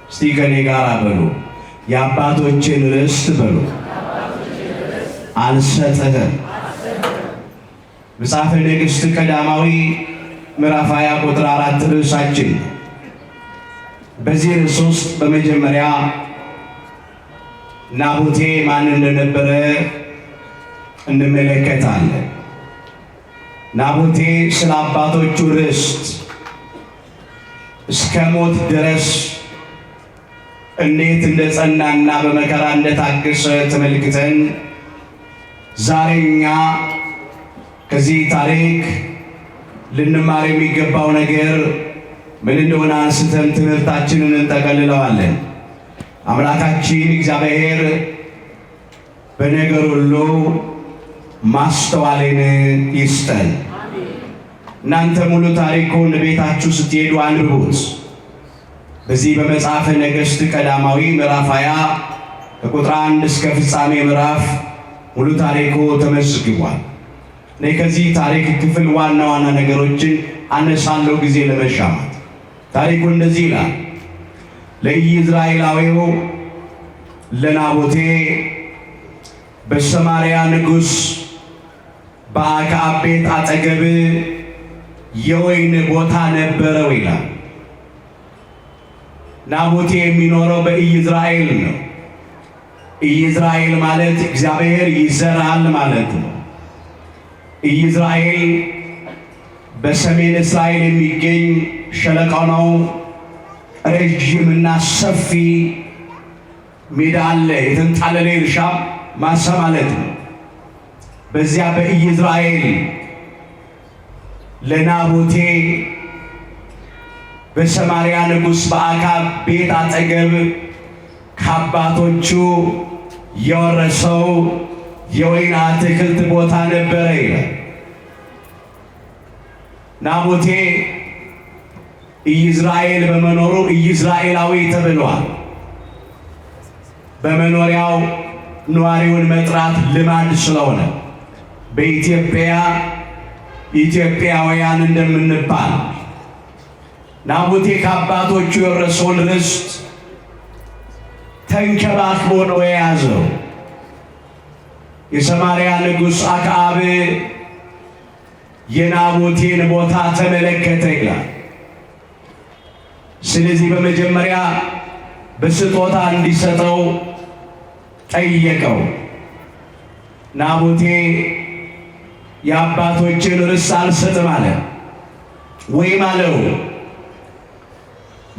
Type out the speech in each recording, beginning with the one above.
እስቲ ከኔ ጋር በሉ የአባቶችን ርስት በሉ አልሰጥህም። መጽሐፈ ነገሥት ቀዳማዊ ምዕራፍ 20 ቁጥር 4 ርዕሳችን። በዚህ ርዕስ ውስጥ በመጀመሪያ ናቡቴ ማን እንደነበረ እንመለከታለን። ናቡቴ ስለ አባቶቹ ርስት እስከ ሞት ድረስ እንዴት እንደጸናና በመከራ እንደታገሰ ተመልክተን ዛሬ እኛ ከዚህ ታሪክ ልንማር የሚገባው ነገር ምን እንደሆነ አንስተን ትምህርታችንን እንጠቀልለዋለን። አምላካችን እግዚአብሔር በነገር ሁሉ ማስተዋልን ይስጠን። እናንተ ሙሉ ታሪኩን ቤታችሁ ስትሄዱ አንብቡት። በዚህ በመጽሐፈ ነገሥት ቀዳማዊ ምዕራፍ 20 ከቁጥር 1 እስከ ፍጻሜ ምዕራፍ ሙሉ ታሪኩ ተመዝግቧል። እኔ ከዚህ ታሪክ ክፍል ዋና ዋና ነገሮችን አነሳለሁ ጊዜ ለመሻማት። ታሪኩ እንደዚህ ይላል። ለኢይዝራኤላዊው ለናቡቴ በሰማርያ ንጉሥ በአክዓብ ቤት አጠገብ የወይን ቦታ ነበረው ይላል። ናቡቴ የሚኖረው በኢይዝራኤል ነው። ኢይዝራኤል ማለት እግዚአብሔር ይዘራል ማለት ነው። ኢይዝራኤል በሰሜን እስራኤል የሚገኝ ሸለቆ ነው። ረጅምና ሰፊ ሜዳ አለ። የተንጣለለ እርሻ ማሳ ማለት ነው። በዚያ በኢይዝራኤል ለናቡቴ በሰማርያ ንጉሥ በአክዓብ ቤት አጠገብ ከአባቶቹ የወረሰው የወይን አትክልት ቦታ ነበረ ይላል። ናቡቴ ኢይዝራኤል በመኖሩ ኢይዝራኤላዊ ተብሏል። በመኖሪያው ነዋሪውን መጥራት ልማድ ስለሆነ በኢትዮጵያ ኢትዮጵያውያን እንደምንባል ናቡቴ ከአባቶቹ የወረሰውን ርስት ተንከባክቦ ነው የያዘው። የሰማርያ ንጉሥ አክዓብ የናቡቴን ቦታ ተመለከተ ይላል። ስለዚህ በመጀመሪያ በስጦታ እንዲሰጠው ጠየቀው። ናቡቴ የአባቶችን ርስት አልሰጥም አለ። ወይም አለው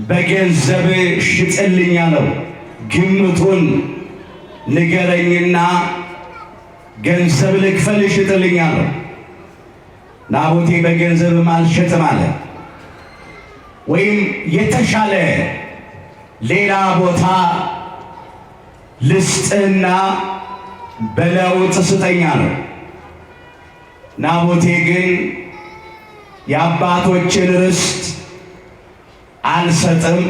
በገንዘብ ሽጥልኝ አለው። ግምቱን ንገረኝና ገንዘብ ልክፈል ሽጥልኝ አለው። ናቡቴ በገንዘብም አልሸጥም አለ። ወይም የተሻለ ሌላ ቦታ ልስጥና በለውጥ ስጠኝ አለው። ናቡቴ ግን የአባቶችን ርስት አልሰጥም፣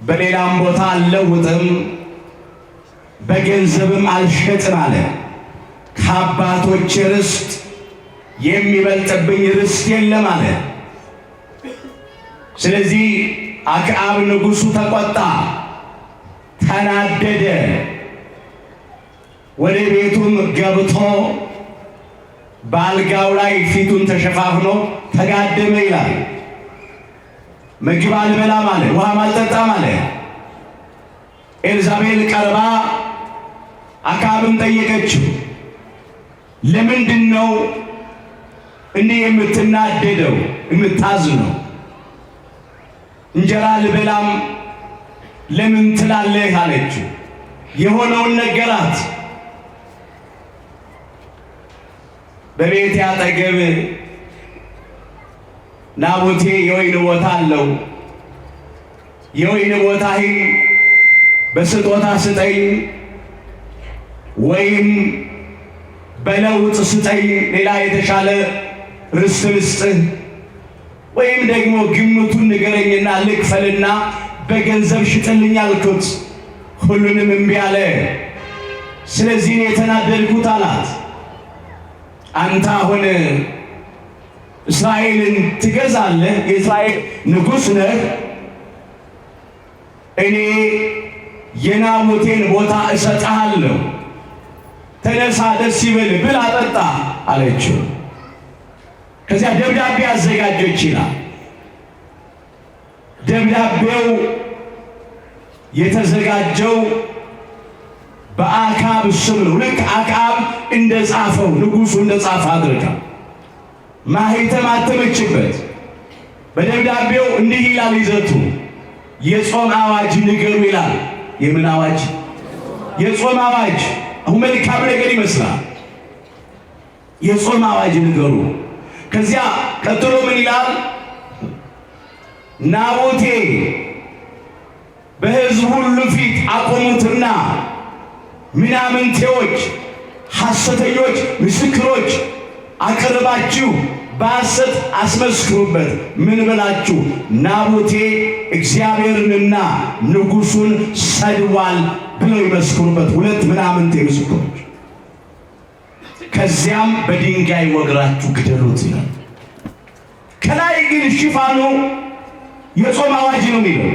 በሌላም ቦታ አልለውጥም፣ በገንዘብም አልሸጥም አለ። ከአባቶች ርስት የሚበልጥብኝ ርስት የለም አለ። ስለዚህ አክዓብ ንጉሡ ተቆጣ፣ ተናደደ። ወደ ቤቱም ገብቶ በአልጋው ላይ ፊቱን ተሸፋፍኖ ተጋደመ ይላል። ምግብ አልበላም አለ፣ ውሃም አልጠጣም አለ። ኤልዛቤል ቀርባ አክዓብን ጠየቀችው። ለምንድን ነው እንዲህ የምትናደደው የምታዝነው? እንጀራ ልበላም ለምን ትላለህ አለችው። የሆነውን ነገራት። በቤቴ አጠገብ ናቡቴ የወይን ቦታ አለው። የወይን ቦታህን በስጦታ ስጠኝ ወይም በለውጥ ስጠኝ፣ ሌላ የተሻለ ርስት ልስጥህ፣ ወይም ደግሞ ግምቱን ንገረኝና ልክፈልና በገንዘብ ሽጥልኝ አልኩት። ሁሉንም እምቢ አለ። ስለዚህ የተናደድኩት አላት። አንተ አሁን እስራኤልን ትገዛለህ፣ የእስራኤል ንጉሥ ነህ። እኔ የናቡቴን ቦታ እሰጥሃለሁ፣ ተነሳ፣ ደስ ይበል፣ ብላ ጠጣ አለችው። ከዚያ ደብዳቤ አዘጋጀች ይላል። ደብዳቤው የተዘጋጀው በአክዓብ ስም ነው። ልክ አክዓብ እንደጻፈው ንጉሡ እንደጻፈ አድርጋ ማኅተም አተመችበት። በደብዳቤው እንዲህ ይላል ይዘቱ፣ የጾም አዋጅ ንገሩ ይላል። የምን አዋጅ? የጾም አዋጅ። አሁን መልካም ነገር ይመስላል። የጾም አዋጅ ንገሩ። ከዚያ ቀጥሎ ምን ይላል? ናቡቴ በሕዝብ ሁሉ ፊት አቆሙትና ምናምንቴዎች፣ ሐሰተኞች ምስክሮች አቅርባችሁ በሐሰት አስመስክሩበት። ምን ብላችሁ? ናቡቴ እግዚአብሔርንና ንጉሡን ሰድቧል ብለው ይመስክሩበት። ሁለት ምናምንቴ ምስክሮች። ከዚያም በድንጋይ ወግራችሁ ግደሉት ይላል። ከላይ ግን ሽፋኑ የጾም አዋጅ ነው የሚለው።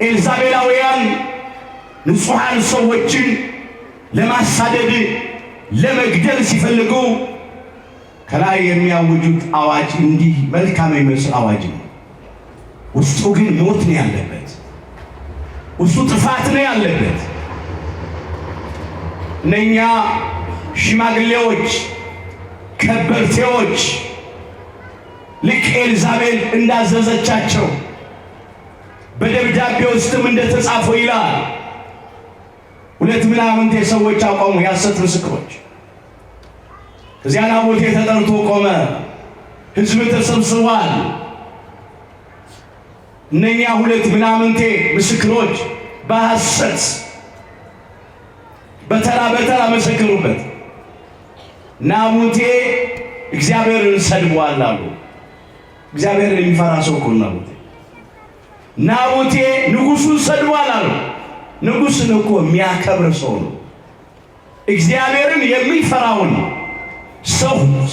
ኤልዛቤላውያን ንጹሐን ሰዎችን ለማሳደድ ለመግደል ሲፈልጉ ከላይ የሚያውጁት አዋጅ እንዲህ መልካም የሚመስል አዋጅ ነው። ውስጡ ግን ሞት ነው ያለበት። ውስጡ ጥፋት ነው ያለበት። እነኛ ሽማግሌዎች፣ ከበርቴዎች ልክ ኤልዛቤል እንዳዘዘቻቸው በደብዳቤ ውስጥም እንደተጻፈው ይላል። ሁለት ምናምንቴ ሰዎች አቆሙ፣ የሐሰት ምስክሮች። ከዚያ ናቡቴ ተጠርቶ ቆመ። ሕዝብ ተሰብስቧል። እነኛ ሁለት ምናምንቴ ምስክሮች በሐሰት በተራ መሰከሩበት። ናቡቴ እግዚአብሔርን ሰድቧል አሉ። እግዚአብሔርን የሚፈራ ሰው እኮ ናቡቴ ንጉሡን ሰድቧል አሉ። ንጉሥን እኮ የሚያከብር ሰው ነው። እግዚአብሔርን የሚፈራውን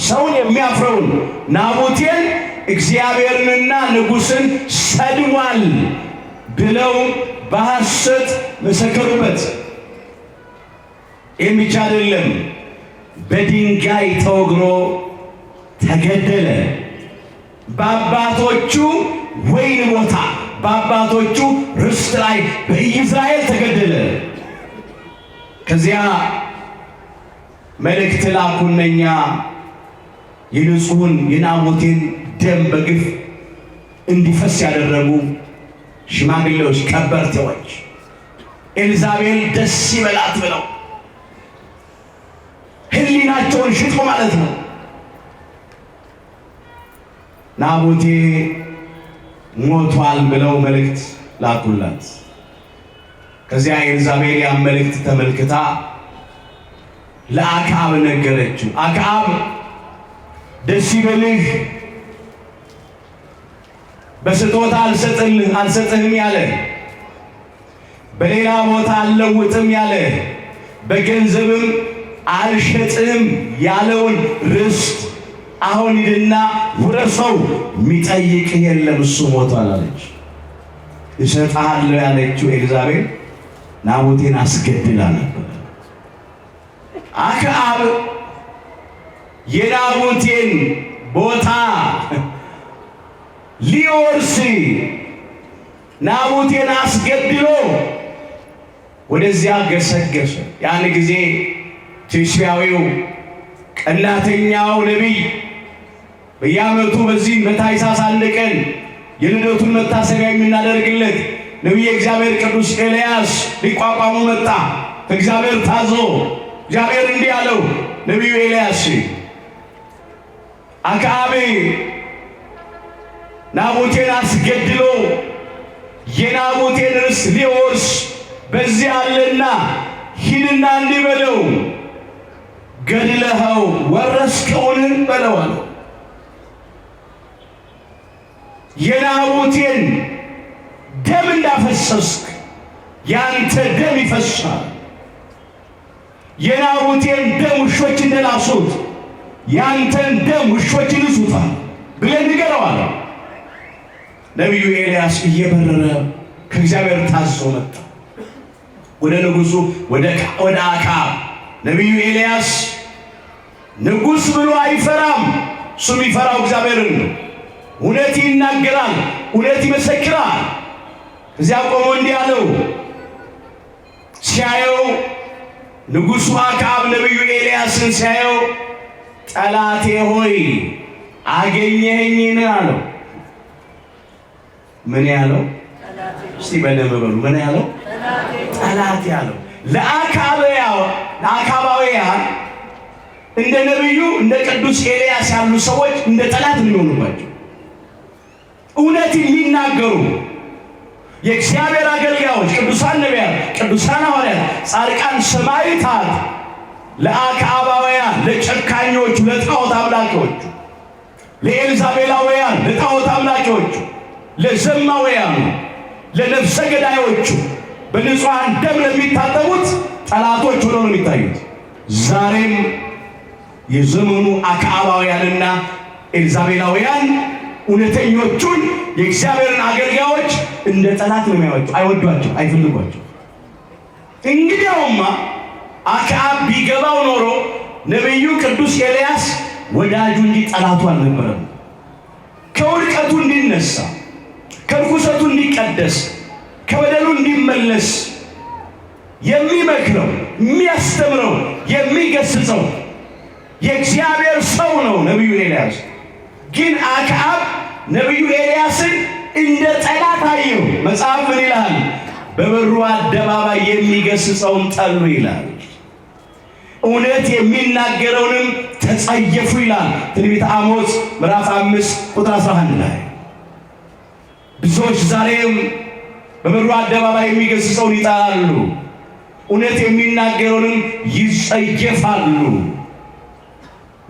ሰውን የሚያፍረውን ናቡቴን እግዚአብሔርንና ንጉሥን ሰድቧል ብለው በሐሰት መሰከሩበት። ይህም ብቻ አይደለም፣ በድንጋይ ተወግሮ ተገደለ። በአባቶቹ ወይን ቦታ በአባቶቹ ርስት ላይ በኢይዝራኤል ተገደለ። ከዚያ መልእክት ላኩ። እነኛ የንጹሑን የናቡቴን ደም በግፍ እንዲፈስ ያደረጉ ሽማግሌዎች፣ ከበርቴዎች ኤልዛቤል ደስ ይበላት ብለው ሕሊናቸውን ሽጦ ማለት ነው ናቡቴ ሞቷል ብለው መልእክት ላኩላት። ከዚያ ኤልዛቤል ያን መልእክት ተመልክታ ለአክዓብ ነገረችው። አክዓብ ደስ ይበልህ፣ በስጦታ አልሰጥህም ያለ፣ በሌላ ቦታ አልለውጥም ያለ፣ በገንዘብም አልሸጥህም ያለውን ርስት አሁን ሂድና ውረሰው፣ የሚጠይቅህ የለም፣ እሱ ሞቷል አለች። እሰጥሃለሁ ያለችው ኤልዛቤል ናቡቴን አስገድላ ነበር። አክዓብ የናቡቴን ቦታ ሊወርስ ናቡቴን አስገድሎ ወደዚያ ገሰገሰ። ያን ጊዜ ቲስቢያዊው ቀናተኛው ነቢይ በየዓመቱ በዚህ በታኅሳስ 1 ቀን የልደቱን መታሰቢያ የምናደርግለት ነቢየ እግዚአብሔር ቅዱስ ኤልያስ ሊቋቋሙ መጣ። ከእግዚአብሔር ታዞ እግዚአብሔር እንዲህ አለው፣ ነቢዩ ኤልያስ አክዓብ ናቡቴን አስገድሎ የናቡቴን ርስት ሊወርስ በዚህ አለና ሂድና እንዲህ በለው፣ ገድለኸው ወረስከውን በለው አለው። የናቡቴን ደም እንዳፈሰስክ ያንተ ደም ይፈሳል። የናቡቴን ደም ውሾች እንደላሱት ያንተን ደም ውሾች ይልሱታል ብለህ ንገረው አለ። ነቢዩ ኤልያስ እየበረረ ከእግዚአብሔር ታዞ መጣ ወደ ንጉሱ ወደ አክዓብ። ነቢዩ ኤልያስ ንጉስ ብሎ አይፈራም። እሱ የሚፈራው እግዚአብሔርን ነው። እውነት ይናገራል፣ እውነት ይመሰክራል። እዚያ ቆሞ እንዲህ አለው። ሲያየው ንጉሱ አክዓብ ነቢዩ ኤልያስን ሲያየው ጠላቴ ሆይ አገኘኸኝን አለው። ምን ያለው? እስቲ በደንብ በሉ። ምን ያለው? ጠላቴ ያለው። ለአክዓባውያን እንደ ነቢዩ እንደ ቅዱስ ኤልያስ ያሉ ሰዎች እንደ ጠላት የሚሆኑባቸው እውነት የሚናገሩ የእግዚአብሔር አገልጋዮች ቅዱሳን ነቢያት፣ ቅዱሳን ሐዋርያት፣ ጻድቃን፣ ሰማዕታት ለአክዓባውያን ለጨካኞቹ፣ ለጣዖት አምላኪዎቹ፣ ለኤልዛቤላውያን፣ ለጣዖት አምላኪዎቹ፣ ለዘማውያኑ፣ ለነፍሰ ገዳዮቹ፣ በንጹሐን ደም ለሚታጠቡት ጠላቶች ሆነው ነው የሚታዩት። ዛሬም የዘመኑ አክዓባውያንና ኤልዛቤላውያን እውነተኞቹን የእግዚአብሔርን አገልጋዮች እንደ ጠላት ነው የሚያዩዋቸው። አይወዷቸው፣ አይፈልጓቸው። እንግዲያውማ አክዓብ ቢገባው ኖሮ ነቢዩ ቅዱስ ኤልያስ ወዳጁ እንጂ ጠላቱ አልነበረም። ከውድቀቱ እንዲነሳ፣ ከርኩሰቱ እንዲቀደስ፣ ከበደሉ እንዲመለስ የሚመክረው፣ የሚያስተምረው፣ የሚገስጸው የእግዚአብሔር ሰው ነው ነቢዩ ኤልያስ። ግን አክዓብ ነቢዩ ኤልያስን እንደ ጠላት አየው። መጽሐፍ ምን ይላል? በበሩ አደባባይ የሚገስጸውን ጠሉ ይላል። እውነት የሚናገረውንም ተጸየፉ ይላል ትንቢተ አሞጽ ምዕራፍ 5 ቁጥር 11 ላይ። ብዙዎች ዛሬም በበሩ አደባባይ የሚገስጸውን ይጠላሉ፣ እውነት የሚናገረውንም ይጸየፋሉ።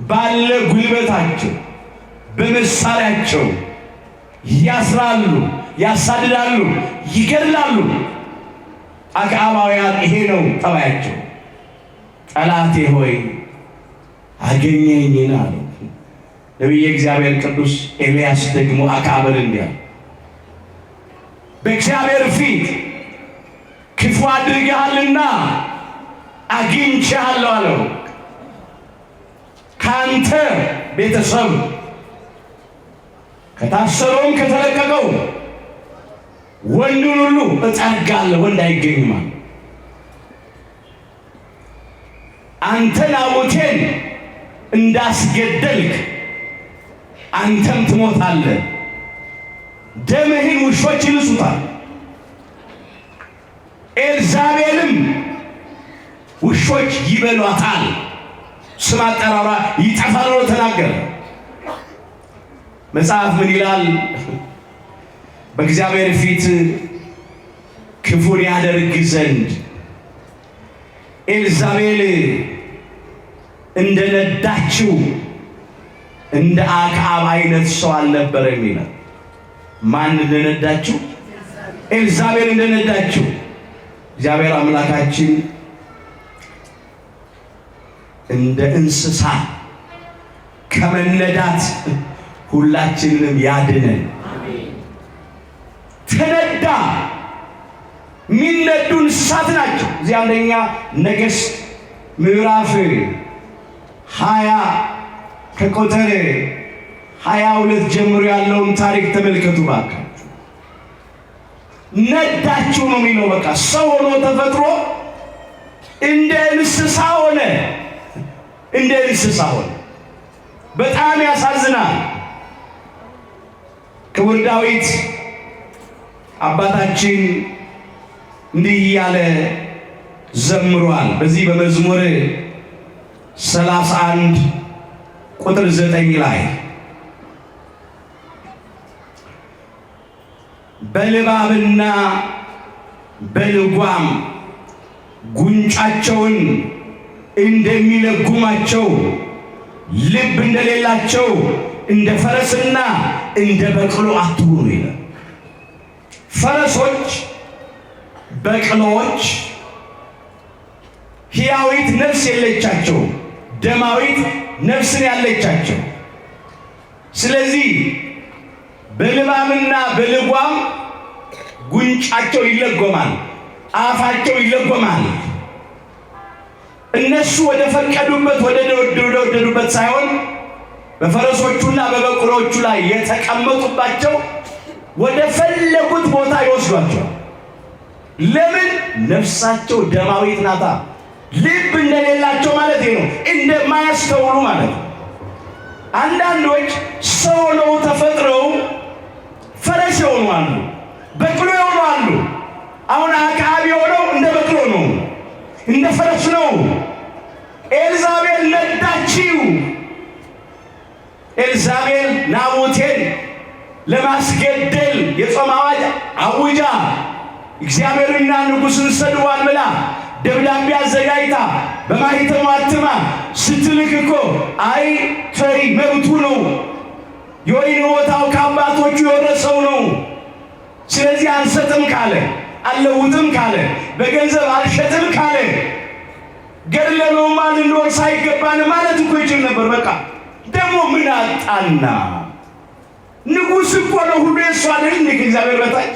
ባለ ጉልበታቸው በመሳሪያቸው ያስራሉ፣ ያሳድዳሉ፣ ይገድላሉ። አክዓባውያን ይሄ ነው ጠባያቸው። ጠላቴ ሆይ አገኘኸኝን አለው። ነቢየ እግዚአብሔር ቅዱስ ኤልያስ ደግሞ አክዓብን እንዲህ አለ፣ በእግዚአብሔር ፊት ክፉ አድርገሃልና አግኝቼሃለሁ አለው። ካንተ ቤተሰብ ከታሰረውም ከተለቀቀው ወንዱን ሁሉ እጠርጋለሁ፣ ወንድ አይገኝም። አንተ ናቡቴን እንዳስገደልክ አንተም ትሞታለህ፣ ደምህን ውሾች ይልሱታል፣ ኤልዛቤልም ውሾች ይበሏታል፣ ስም አጠራሯ ይጠፋል ብሎ ተናገረ። መጽሐፍ ምን ይላል? በእግዚአብሔር ፊት ክፉን ያደርግ ዘንድ ኤልዛቤል እንደነዳችው እንደ አክዓብ አይነት ሰው አልነበረም ይላል። ማን እንደነዳችው? ኤልዛቤል እንደነዳችው። እግዚአብሔር አምላካችን እንደ እንስሳ ከመነዳት ሁላችንንም ያድነን። ተነዳ። የሚነዱ እንስሳት ናቸው። እዚህ አንደኛ ነገሥት ምዕራፍ 20 ከቁጥር 22 ጀምሮ ያለውን ታሪክ ተመልከቱ ባካችሁ። ነዳችሁ ነው የሚለው። በቃ ሰው ሆኖ ተፈጥሮ እንደ እንስሳ ሆነ፣ እንደ እንስሳ ሆነ። በጣም ያሳዝናል። ክቡር ዳዊት አባታችን እንዲህ እያለ ዘምሯል። በዚህ በመዝሙር 31 ቁጥር 9 ላይ በልባብና በልጓም ጉንጫቸውን እንደሚለጉማቸው ልብ እንደሌላቸው እንደ ፈረስና እንደ በቅሎ አትሁኑ ይላል። ፈረሶች፣ በቅሎዎች ሕያዊት ነፍስ የለቻቸው፣ ደማዊት ነፍስን ያለቻቸው። ስለዚህ በልባምና በልጓም ጉንጫቸው ይለጎማል፣ አፋቸው ይለጎማል። እነሱ ወደ ፈቀዱበት ወደ ወደዱበት ሳይሆን በፈረሶቹና በበቅሎቹ ላይ የተቀመጡባቸው ወደ ፈለጉት ቦታ ይወስዷቸዋል። ለምን? ነፍሳቸው ደማዊት ናታ። ልብ እንደሌላቸው ማለት ነው፣ እንደማያስተውሉ ማለት ነው። አንዳንዶች ሰው ነው ተፈጥረው ፈረስ የሆኑ አሉ፣ በቅሎ የሆኑ አሉ። አሁን አክዓብ የሆነው እንደ በቅሎ ነው፣ እንደ ፈረስ ነው። ኤልዛቤል ነዳችው። ኤልዛቤል ናቡቴን ለማስገደል የጾም አዋጅ አውጃ እግዚአብሔርና ንጉሥን ሰድቧል ብላ ደብዳቤ አዘጋጅታ በማኅተሟ አትማ ስትልክ እኮ አይ ተይ መብቱ ነው፣ የወይን ቦታው ከአባቶቹ የወረሰው ነው፣ ስለዚህ አንሰጥም ካለ፣ አልለውጥም ካለ፣ በገንዘብ አልሸጥም ካለ ገድለነውማ ልንወርስ አይገባንም ማለት እኮ ይችል ነበር። በቃ ደግሞ ምን አጣና? ንጉሥ እኮ ነው፣ ሁሉ የእሱ አይደል? ከእግዚአብሔር በታች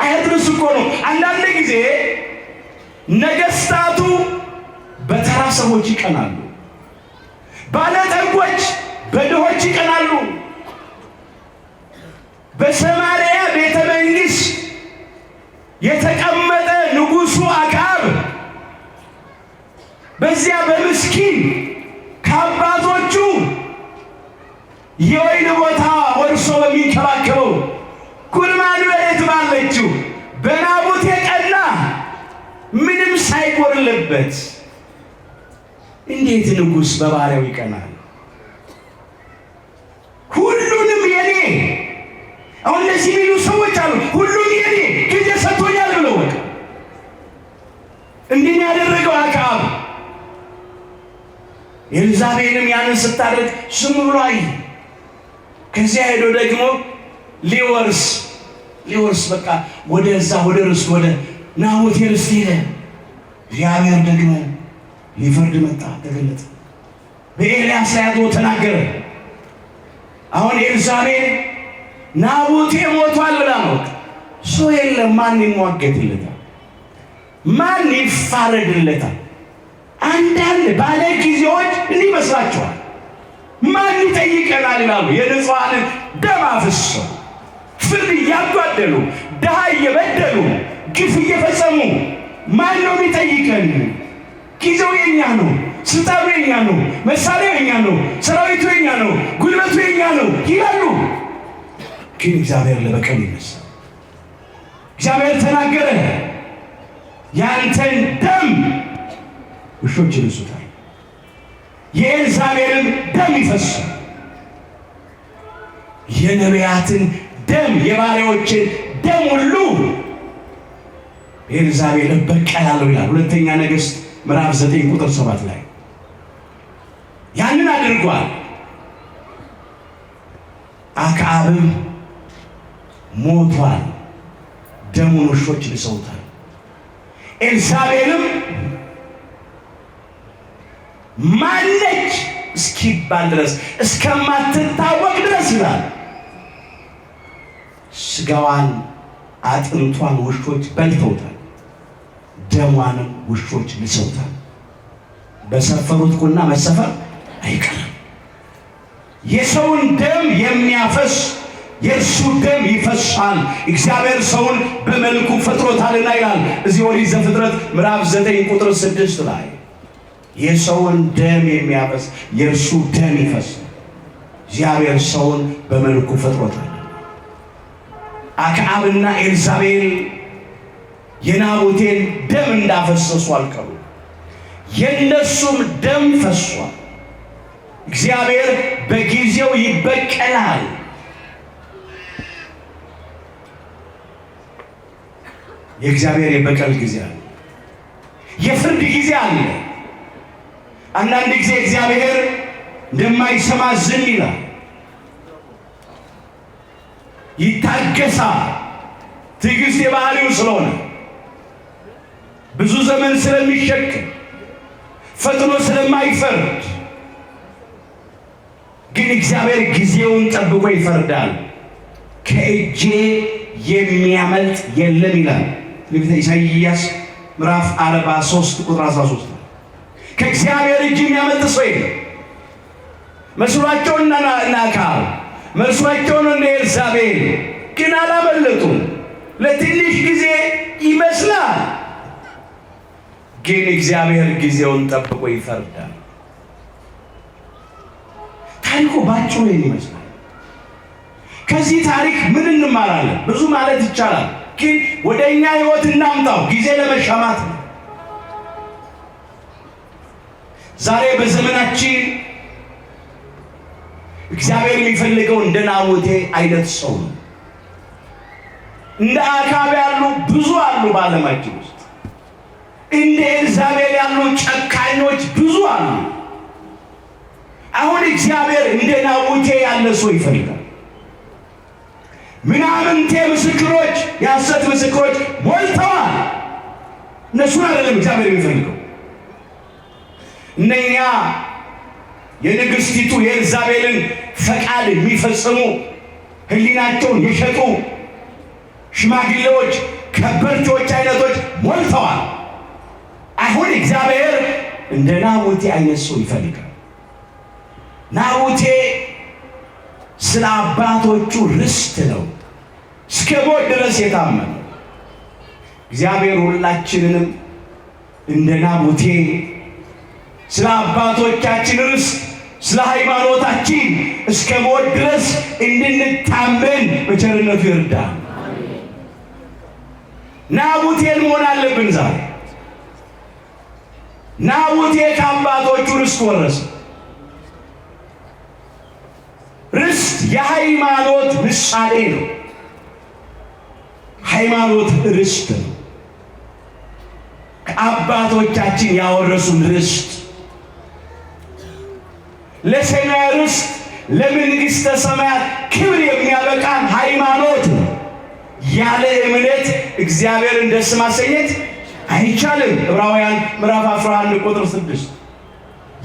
አያድርስ እኮ ነው። አንዳንድ ጊዜ ነገሥታቱ በተራ ሰዎች ይቀናሉ፣ ባለጠጎች በድሆች ይቀናሉ። በሰማርያ ቤተ መንግሥት የተቀመጠ ንጉሡ አክዓብ በዚያ በምስኪን ከአባቶቹ የወይን ቦታ ወርሶ በሚንከባከበው ጉልማን በሬት ባለችው በናቡቴ ቀና፣ ምንም ሳይጎርልበት። እንዴት ንጉሥ በባሪያው ይቀናል? ሁሉንም የኔ አሁን እነዚህ የሚሉ ሰዎች አሉ። ሁሉም የኔ ጊዜ ሰጥቶኛል ብለው በቃ እንዲህ ያደረገው አክዓብ። ኤልዛቤልም ያንን ስታደርግ ዝም ብሎ አይ። ከዚያ ሄዶ ደግሞ ሊወርስ በቃ ወደዛ ወደ ርስት ወደ ናቡቴ ርስት ሄደ። እግዚአብሔር ደግሞ ሊፈርድ መጣ፣ ተገለጠ። በኤልያስ ላይ አድሮ ተናገረ። አሁን ኤልዛቤል ናቡቴ ሞቷል ብላ ነው። ሰው የለም፣ ማን ይሟገትለታል? ማን ይፋረድለታል? አንዳንድ ባለ ጊዜዎች እንዲህ ይመስላችኋል። ማን ይጠይቀናል ይላሉ። የንጹሐንን ደም አፍስሰው ፍርድ እያጓደሉ ድሃ እየበደሉ ግፍ እየፈጸሙ ማን ነው የሚጠይቀን? ጊዜው የኛ ነው፣ ስልጣኑ የኛ ነው፣ መሳሪያው የኛ ነው፣ ሰራዊቱ የኛ ነው፣ ጉልበቱ የኛ ነው ይላሉ። ግን እግዚአብሔር ለበቀል ይነሳል። እግዚአብሔር ተናገረ፣ ያንተን ደም ውሾች ይልሱታል፣ የኤልዛቤልን ደም ይፈሳል፣ የነቢያትን ደም የባሪያዎችን ደም ሁሉ ኤልዛቤል እበቀላለሁ ይላል። ሁለተኛ ነገሥት ምዕራፍ 9 ቁጥር 7 ላይ ያንን አድርጓል። አክዓብም ሞቷል፣ ደሙን ውሾች ልሰውታል። ኤልዛቤልም ማነች እስኪባል ድረስ እስከማትታወቅ ድረስ ይላል ስጋዋን አጥንቷን ውሾች በልተውታል፣ ደሟንም ውሾች ልሰውታል። በሰፈሩት ቁና መሰፈር አይቀርም። የሰውን ደም የሚያፈስ የእርሱ ደም ይፈሳል። እግዚአብሔር ሰውን በመልኩ ፈጥሮታልና ይላል እዚህ ኦሪት ዘፍጥረት ምዕራፍ 9 ቁጥር 6 ላይ የሰውን ደም የሚያፈስ የእርሱ ደም ይፈሳል። እግዚአብሔር ሰውን በመልኩ ፈጥሮታል። አክዓብና ኤልዛቤል የናቡቴን ደም እንዳፈሰሱ አልቀሩ፣ የነሱም ደም ፈሷል። እግዚአብሔር በጊዜው ይበቀላል። የእግዚአብሔር የበቀል ጊዜ አለ፣ የፍርድ ጊዜ አለ። አንዳንድ ጊዜ እግዚአብሔር እንደማይሰማ ዝም ይላል፣ ይታገሳል። ትዕግስት የባህሪው ስለሆነ ብዙ ዘመን ስለሚሸክም ፈጥኖ ስለማይፈርድ፣ ግን እግዚአብሔር ጊዜውን ጠብቆ ይፈርዳል። ከእጄ የሚያመልጥ የለም ይላል ትንቢተ ኢሳይያስ ምዕራፍ 43 ቁጥር 13። ከእግዚአብሔር እጅ የሚያመልጥ ሰው የለም። መስሏቸውን እነ አክዓብ መስሏቸውን እነ ኤልዛቤል ግን አላመለጡም። ለትንሽ ጊዜ ይመስላል፣ ግን እግዚአብሔር ጊዜውን ጠብቆ ይፈርዳል። ታሪኩ ባጭሩ ይመስላል። ከዚህ ታሪክ ምን እንማራለን? ብዙ ማለት ይቻላል፣ ግን ወደ እኛ ሕይወት እናምጣው። ጊዜ ለመሻማት ነው። ዛሬ በዘመናችን እግዚአብሔር የሚፈልገው እንደ ናቡቴ አይነት ሰው ነው። እንደ አክዓብ ያሉ ብዙ አሉ በዓለማችን ውስጥ። እንደ ኤልዛቤል ያሉ ጨካኞች ብዙ አሉ። አሁን እግዚአብሔር እንደ ናቡቴ ያለ ሰው ይፈልጋል። ምናምንቴ ምስክሮች፣ የሐሰት ምስክሮች ሞልተዋል። እነሱን አይደለም እግዚአብሔር የሚፈልገው። እነኛ የንግሥቲቱ የኤልዛቤልን ፈቃድ የሚፈጽሙ ሕሊናቸውን የሸጡ ሽማግሌዎች፣ ከበርቴዎች አይነቶች ሞልተዋል። አሁን እግዚአብሔር እንደ ናቡቴ አይነት ሰው ይፈልጋል። ናቡቴ ስለ አባቶቹ ርስት ነው እስከ ሞት ድረስ የታመነ። እግዚአብሔር ሁላችንንም እንደ ናቡቴ ስለ አባቶቻችን ርስት፣ ስለ ሃይማኖታችን እስከ ሞት ድረስ እንድንታመን በቸርነቱ ይርዳል። ናቡቴን መሆን አለብን ዛሬ። ናቡቴ ከአባቶቹ ርስት ወረሰ። ርስት የሃይማኖት ምሳሌ ነው። ሃይማኖት ርስት ነው። ከአባቶቻችን ያወረሱን ርስት ለሰማይ ርስት፣ ለመንግሥተ ሰማያት ክብር የሚያበቃን ሃይማኖት ነው። ያለ እምነት እግዚአብሔርን ደስ ማሰኘት አይቻልም። ዕብራውያን ምዕራፍ 11 ቁጥር 6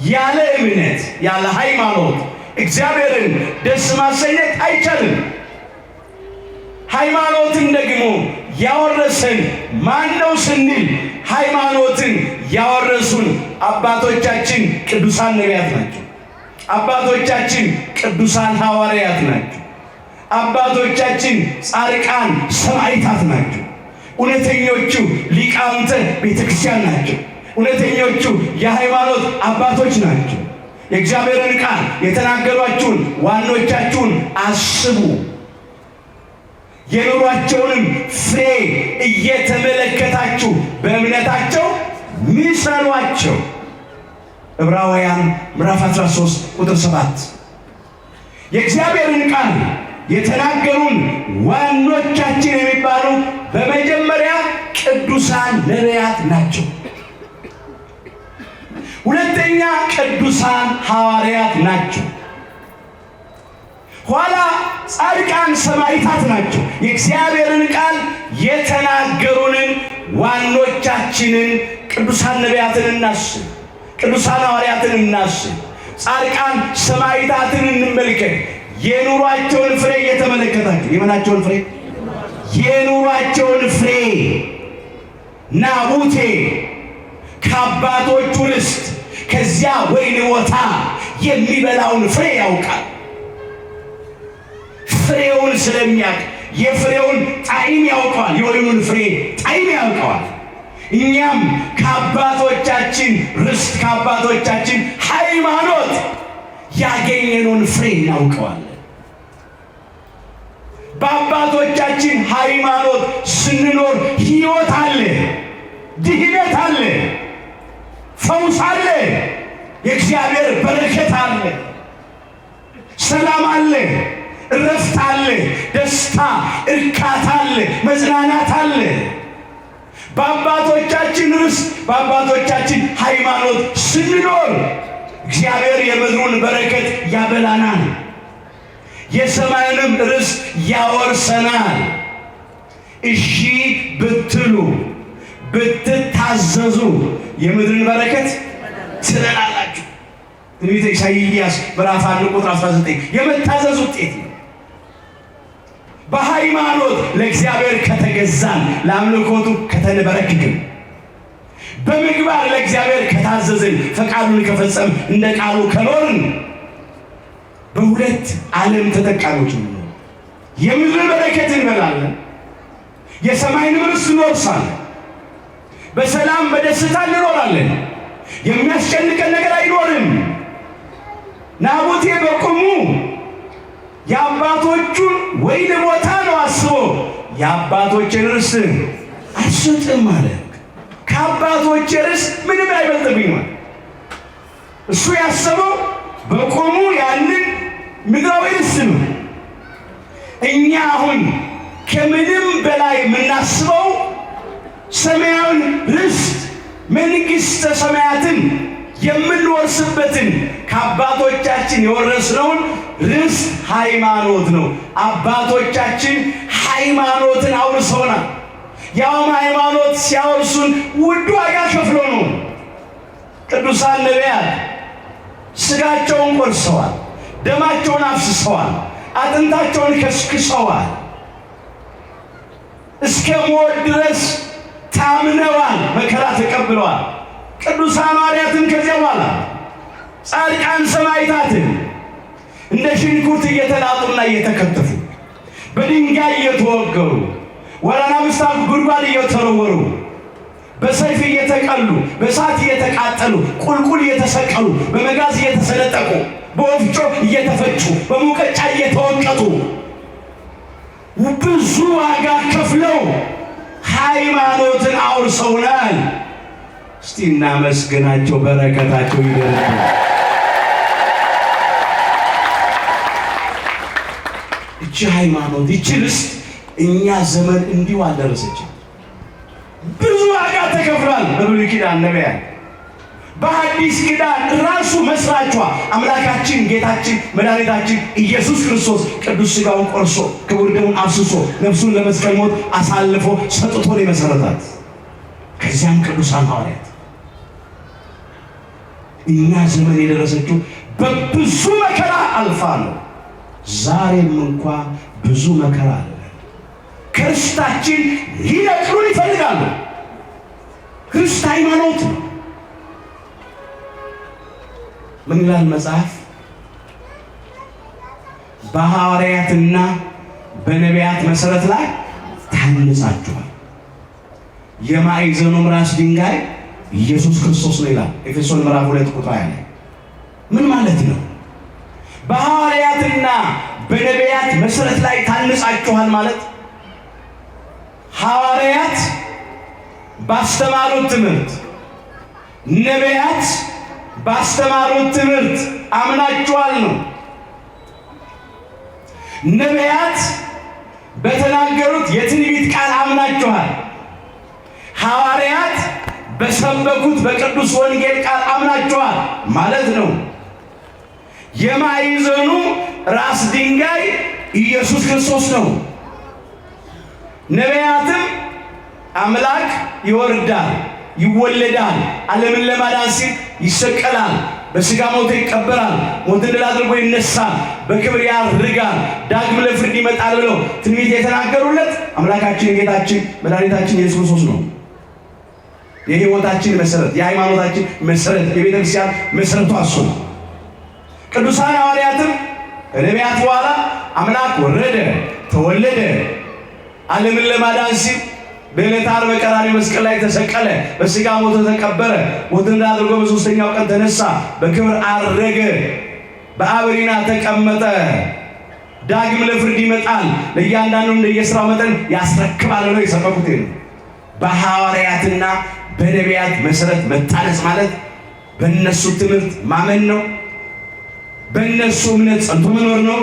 ያለ እምነት ያለ ሃይማኖት እግዚአብሔርን ደስ ማሰኘት አይቻልም። ሃይማኖትን ደግሞ ያወረሰን ማን ነው ስንል ሃይማኖትን ያወረሱን አባቶቻችን ቅዱሳን ነቢያት ናቸው። አባቶቻችን ቅዱሳን ሐዋርያት ናቸው። አባቶቻችን ጻድቃን ሰማዕታት ናቸው። እውነተኞቹ ሊቃውንተ ቤተክርስቲያን ናቸው። እውነተኞቹ የሃይማኖት አባቶች ናቸው። የእግዚአብሔርን ቃል የተናገሯችሁን ዋኖቻችሁን አስቡ፣ የኑሯቸውንም ፍሬ እየተመለከታችሁ በእምነታቸው ምሰሏቸው። ዕብራውያን ምዕራፍ 13 ቁጥር 7 የእግዚአብሔርን ቃል የተናገሩን ዋኖቻችን የሚባሉ በመጀመሪያ ቅዱሳን ነቢያት ናቸው። ሁለተኛ ቅዱሳን ሐዋርያት ናቸው። ኋላ ጻድቃን ሰማዕታት ናቸው። የእግዚአብሔርን ቃል የተናገሩንን ዋኖቻችንን ቅዱሳን ነቢያትን እናስብ፣ ቅዱሳን ሐዋርያትን እናስብ፣ ጻድቃን ሰማዕታትን እንመልከት። የኑሯቸውን ፍሬ እየተመለከታችሁ የምናቸውን ፍሬ የኑሯቸውን ፍሬ ናቡቴ ከአባቶቹ ርስት ከዚያ ወይን ቦታ የሚበላውን ፍሬ ያውቃል። ፍሬውን ስለሚያውቅ የፍሬውን ጣዕም ያውቀዋል። የወይኑን ፍሬ ጣዕም ያውቀዋል። እኛም ከአባቶቻችን ርስት ከአባቶቻችን ሃይማኖት ያገኘነውን ፍሬ እናውቀዋለን። በአባቶቻችን ሃይማኖት ስንኖር ሕይወት አለ፣ ድህነት አለ፣ ፈውስ አለ፣ የእግዚአብሔር በረከት አለ፣ ሰላም አለ፣ እረፍት አለ፣ ደስታ እርካታ አለ፣ መጽናናት አለ። በአባቶቻችን ርስት በአባቶቻችን ሃይማኖት ስንኖር እግዚአብሔር የምድሩን በረከት ያበላናል፣ የሰማዩንም ርስት ያወርሰናል። እሺ ብትሉ ብትታዘዙ የምድርን በረከት ትበላላችሁ። ትንቢተ ኢሳይያስ ምዕራፍ 1 ቁጥር 19 የመታዘዝ ውጤት ነው። በሃይማኖት ለእግዚአብሔር ከተገዛን፣ ለአምልኮቱ ከተንበረከክን፣ በምግባር ለእግዚአብሔር ከታዘዝን፣ ፈቃዱን ከፈጸም፣ እንደ ቃሉ ከኖርን በሁለት ዓለም ተጠቃሚዎች ነው። የምድር በረከት እንበላለን፣ የሰማይን ርስት እንወርሳለን። በሰላም በደስታ እንኖራለን። የሚያስጨንቀን ነገር አይኖርም። ናቡቴ በቁሙ የአባቶቹን ወይን ቦታ ነው አስቦ የአባቶችን ርስት አልሰጥም ማለት ከአባቶች ርስት ምንም አይበልጥብኝ ማለት እሱ ያሰበው በቁሙ ያንን ምድራዊ ርስት ነው። እኛ አሁን ከምንም በላይ የምናስበው ሰማያዊን ርስት መንግሥተ ሰማያትን የምንወርስበትን ከአባቶቻችን የወረስነውን ርስት ሃይማኖት ነው። አባቶቻችን ሃይማኖትን አውርሰውናል። ያውም ሃይማኖት ሲያወርሱን ውድ ዋጋ ከፍሎ ነው። ቅዱሳን ነቢያት ሥጋቸውን ቆርሰዋል፣ ደማቸውን አፍስሰዋል፣ አጥንታቸውን ከስክሰዋል፣ እስከ ሞት ድረስ ታምነዋል፣ መከራ ተቀብለዋል። ቅዱሳን ሐዋርያትን ከዚያ በኋላ ጻድቃን ሰማዕታትን እንደ ሽንኩርት እየተላጡና እየተከተፉ በድንጋይ እየተወገሩ ወራና ምስታፍ ጉድጓድ እየተወረወሩ በሰይፍ እየተቀሉ በእሳት እየተቃጠሉ ቁልቁል እየተሰቀሉ በመጋዝ እየተሰነጠቁ በወፍጮ እየተፈጩ በሙቀጫ እየተወቀጡ ብዙ ዋጋ ከፍለው ሃይማኖትን አውርሰውናል። እስቲ እናመስግናቸው፣ በረከታቸው ይደረግ። እቺ ሃይማኖት እቺ ርስት እኛ ዘመን እንዲሁ አልደረሰችም። ብዙ ዋጋ ተከፍሏል። በብሉይ ኪዳን ነቢያት፣ በአዲስ ኪዳን ራሱ መስራቿ አምላካችን ጌታችን መድኃኒታችን ኢየሱስ ክርስቶስ ቅዱስ ሥጋውን ቆርሶ ክቡር ደሙን አፍስሶ ነፍሱን ለመስቀል ሞት አሳልፎ ሰጥቶ ነው የመሰረታት። ከዚያም ቅዱሳን ሐዋርያት እኛ ዘመን የደረሰችው በብዙ መከራ አልፋ ነው። ዛሬም እንኳ ብዙ መከራ አለ። ክርስታችን ሊነቅሉን ይፈልጋሉ። ክርስት ሃይማኖት ነው። ምን ይላል መጽሐፍ? በሐዋርያትና በነቢያት መሰረት ላይ ታንጻችኋል፣ የማዕዘኑም ራስ ድንጋይ ኢየሱስ ክርስቶስ ነው ይላል ኤፌሶን ምዕራፍ 2 ቁጥር 20 ላይ። ምን ማለት ነው? በሐዋርያትና በነቢያት መሰረት ላይ ታንጻችኋል ማለት ሐዋርያት ባስተማሩት ትምህርት፣ ነቢያት ባስተማሩት ትምህርት አምናችኋል ነው። ነቢያት በተናገሩት የትንቢት ቃል አምናችኋል። ሐዋርያት በሰበኩት በቅዱስ ወንጌል ቃል አምናችኋል ማለት ነው። የማዕዘኑ ራስ ድንጋይ ኢየሱስ ክርስቶስ ነው። ነቢያትም አምላክ ይወርዳል፣ ይወለዳል፣ ዓለምን ለማዳን ሲል ይሰቀላል፣ በሥጋ ሞቶ ይቀበራል፣ ሞትን ድል አድርጎ ይነሳል፣ በክብር ያርጋል፣ ዳግም ለፍርድ ይመጣል ብለው ትንቢት የተናገሩለት አምላካችን ጌታችን መድኃኒታችን ኢየሱስ ክርስቶስ ነው። የሕይወታችን መሰረት፣ የሃይማኖታችን መሰረት፣ የቤተ ክርስቲያን መሰረቷ እሱ ነው። ቅዱሳን ሐዋርያትም ከነቢያት በኋላ አምላክ ወረደ፣ ተወለደ፣ ዓለምን ለማዳን ሲል በዕለተ ዓርብ በቀራንዮ መስቀል ላይ ተሰቀለ፣ በሥጋ ሞቶ ተቀበረ፣ ሞትን ድል አድርጎ በሦስተኛው ቀን ተነሳ፣ በክብር አረገ፣ በአብ ሪና ተቀመጠ፣ ዳግም ለፍርድ ይመጣል፣ ለእያንዳንዱ እንደየሥራው መጠን ያስረክባል ብለው የሰበኩት ነው። በሐዋርያትና በነቢያት መሰረት መታነጽ ማለት በእነሱ ትምህርት ማመን ነው። በእነሱ እምነት ጸንቶ መኖር ነው።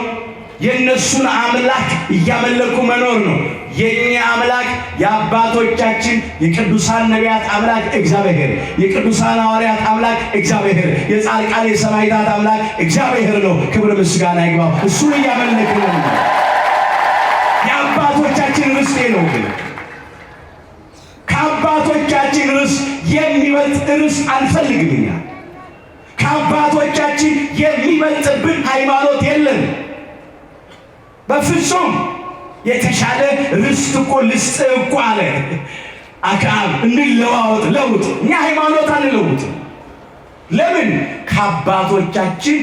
የእነሱን አምላክ እያመለኩ መኖር ነው። የእኛ አምላክ የአባቶቻችን የቅዱሳን ነቢያት አምላክ እግዚአብሔር፣ የቅዱሳን ሐዋርያት አምላክ እግዚአብሔር፣ የጻድቃን የሰማዕታት አምላክ እግዚአብሔር ነው። ክብር ምስጋና ይግባው። እሱን እያመለክን ነው። የአባቶቻችን ርስት ነው። ግን ከአባቶቻችን ርስት የሚበልጥ ርስት አንፈልግም። እኛ ከአባቶቻችን የሚበልጥብን ሃይማኖት የለም በፍጹም። የተሻለ ርስት እኮ ልስጥህ እኮ አለ አክዓብ። እንለዋወጥ ለውጥ። እኛ ሃይማኖት አንለውጥ። ለምን? ከአባቶቻችን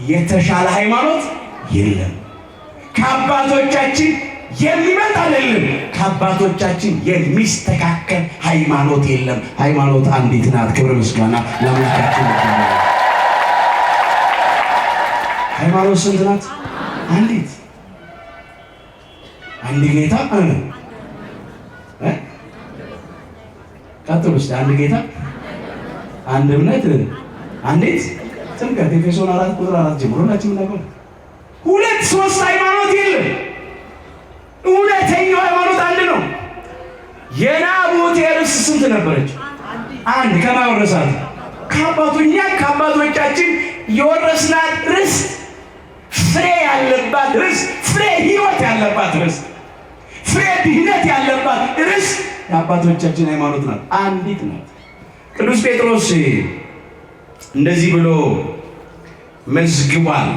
የተሻለ ሃይማኖት የለም። ከአባቶቻችን የሚመጣ አይደለም። ከአባቶቻችን የሚስተካከል ሃይማኖት የለም። ሃይማኖት አንዲት ናት። ክብር ምስጋና ለአምላካችን። ሃይማኖት ስንት ናት? አንዲት። አንድ ጌታ ቀጥሉ እስቲ። አንድ ጌታ፣ አንድ እምነት፣ አንዲት ጥምቀት። ኤፌሶን 4:4 ጀምሮ ሁላችንም እናውቀው። ሁለት ሶስት ሃይማኖት የለም። እውነተኛው ሃይማኖት አንድ ነው። የናቡቴ ርስት ስንት ነበረች? አንድ። ከማን ወረሳት? ከአባቶኛ ከአባቶቻችን የወረስናት ርስት፣ ፍሬ ያለባት ርስት፣ ፍሬ ሕይወት ያለባት ርስት፣ ፍሬ ድህነት ያለባት ርስት የአባቶቻችን ሃይማኖት ናት። አንዲት ናት። ቅዱስ ጴጥሮስ እንደዚህ ብሎ መዝግቧል።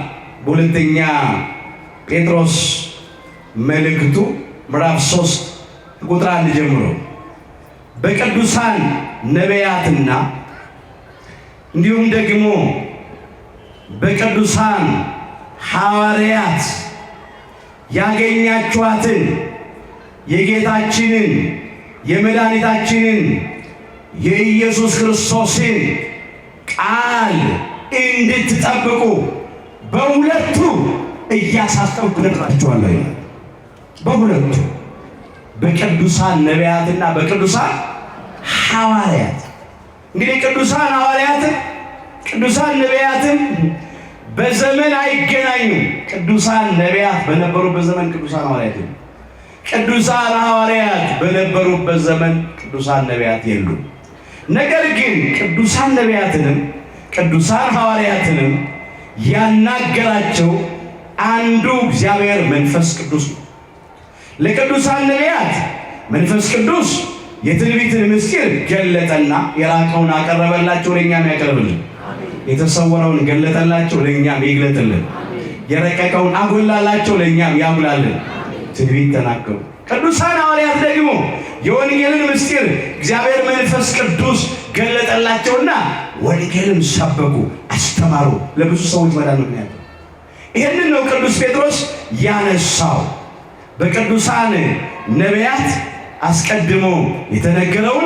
በሁለተኛ ጴጥሮስ መልእክቱ ምዕራፍ 3 ቁጥር 1 ጀምሮ በቅዱሳን ነቢያትና እንዲሁም ደግሞ በቅዱሳን ሐዋርያት ያገኛችኋትን የጌታችንን የመድኃኒታችንን የኢየሱስ ክርስቶስን ቃል እንድትጠብቁ በሁለቱ እያሳሰብኩ እነግራችኋለሁ። በሁለቱ በቅዱሳን ነቢያትና በቅዱሳን ሐዋርያት። እንግዲህ ቅዱሳን ሐዋርያትን ቅዱሳን ነቢያትን በዘመን አይገናኙም። ቅዱሳን ነቢያት በነበሩበት ዘመን ቅዱሳን ሐዋርያት የሉም። ቅዱሳን ሐዋርያት በነበሩበት ዘመን ቅዱሳን ነቢያት የሉም። ነገር ግን ቅዱሳን ነቢያትንም ቅዱሳን ሐዋርያትንም ያናገራቸው አንዱ እግዚአብሔር መንፈስ ቅዱስ ነው። ለቅዱሳን ነቢያት መንፈስ ቅዱስ የትንቢትን ምስጢር ገለጠና የራቀውን አቀረበላቸው፣ ለእኛም ያቀርብልን። የተሰወረውን ገለጠላቸው፣ ለእኛም ይግለጥልን። የረቀቀውን አጎላላቸው፣ ለእኛም ያጉላልን። ትንቢት ተናገሩ። ቅዱሳን ሐዋርያት ደግሞ የወንጌልን ምስጢር እግዚአብሔር መንፈስ ቅዱስ ገለጠላቸውና ወንጌልን ሰበኩ፣ አስተማሩ። ለብዙ ሰዎች መዳን ምክንያት ይህንን ነው ቅዱስ ጴጥሮስ ያነሳው። በቅዱሳን ነቢያት አስቀድሞ የተነገረውን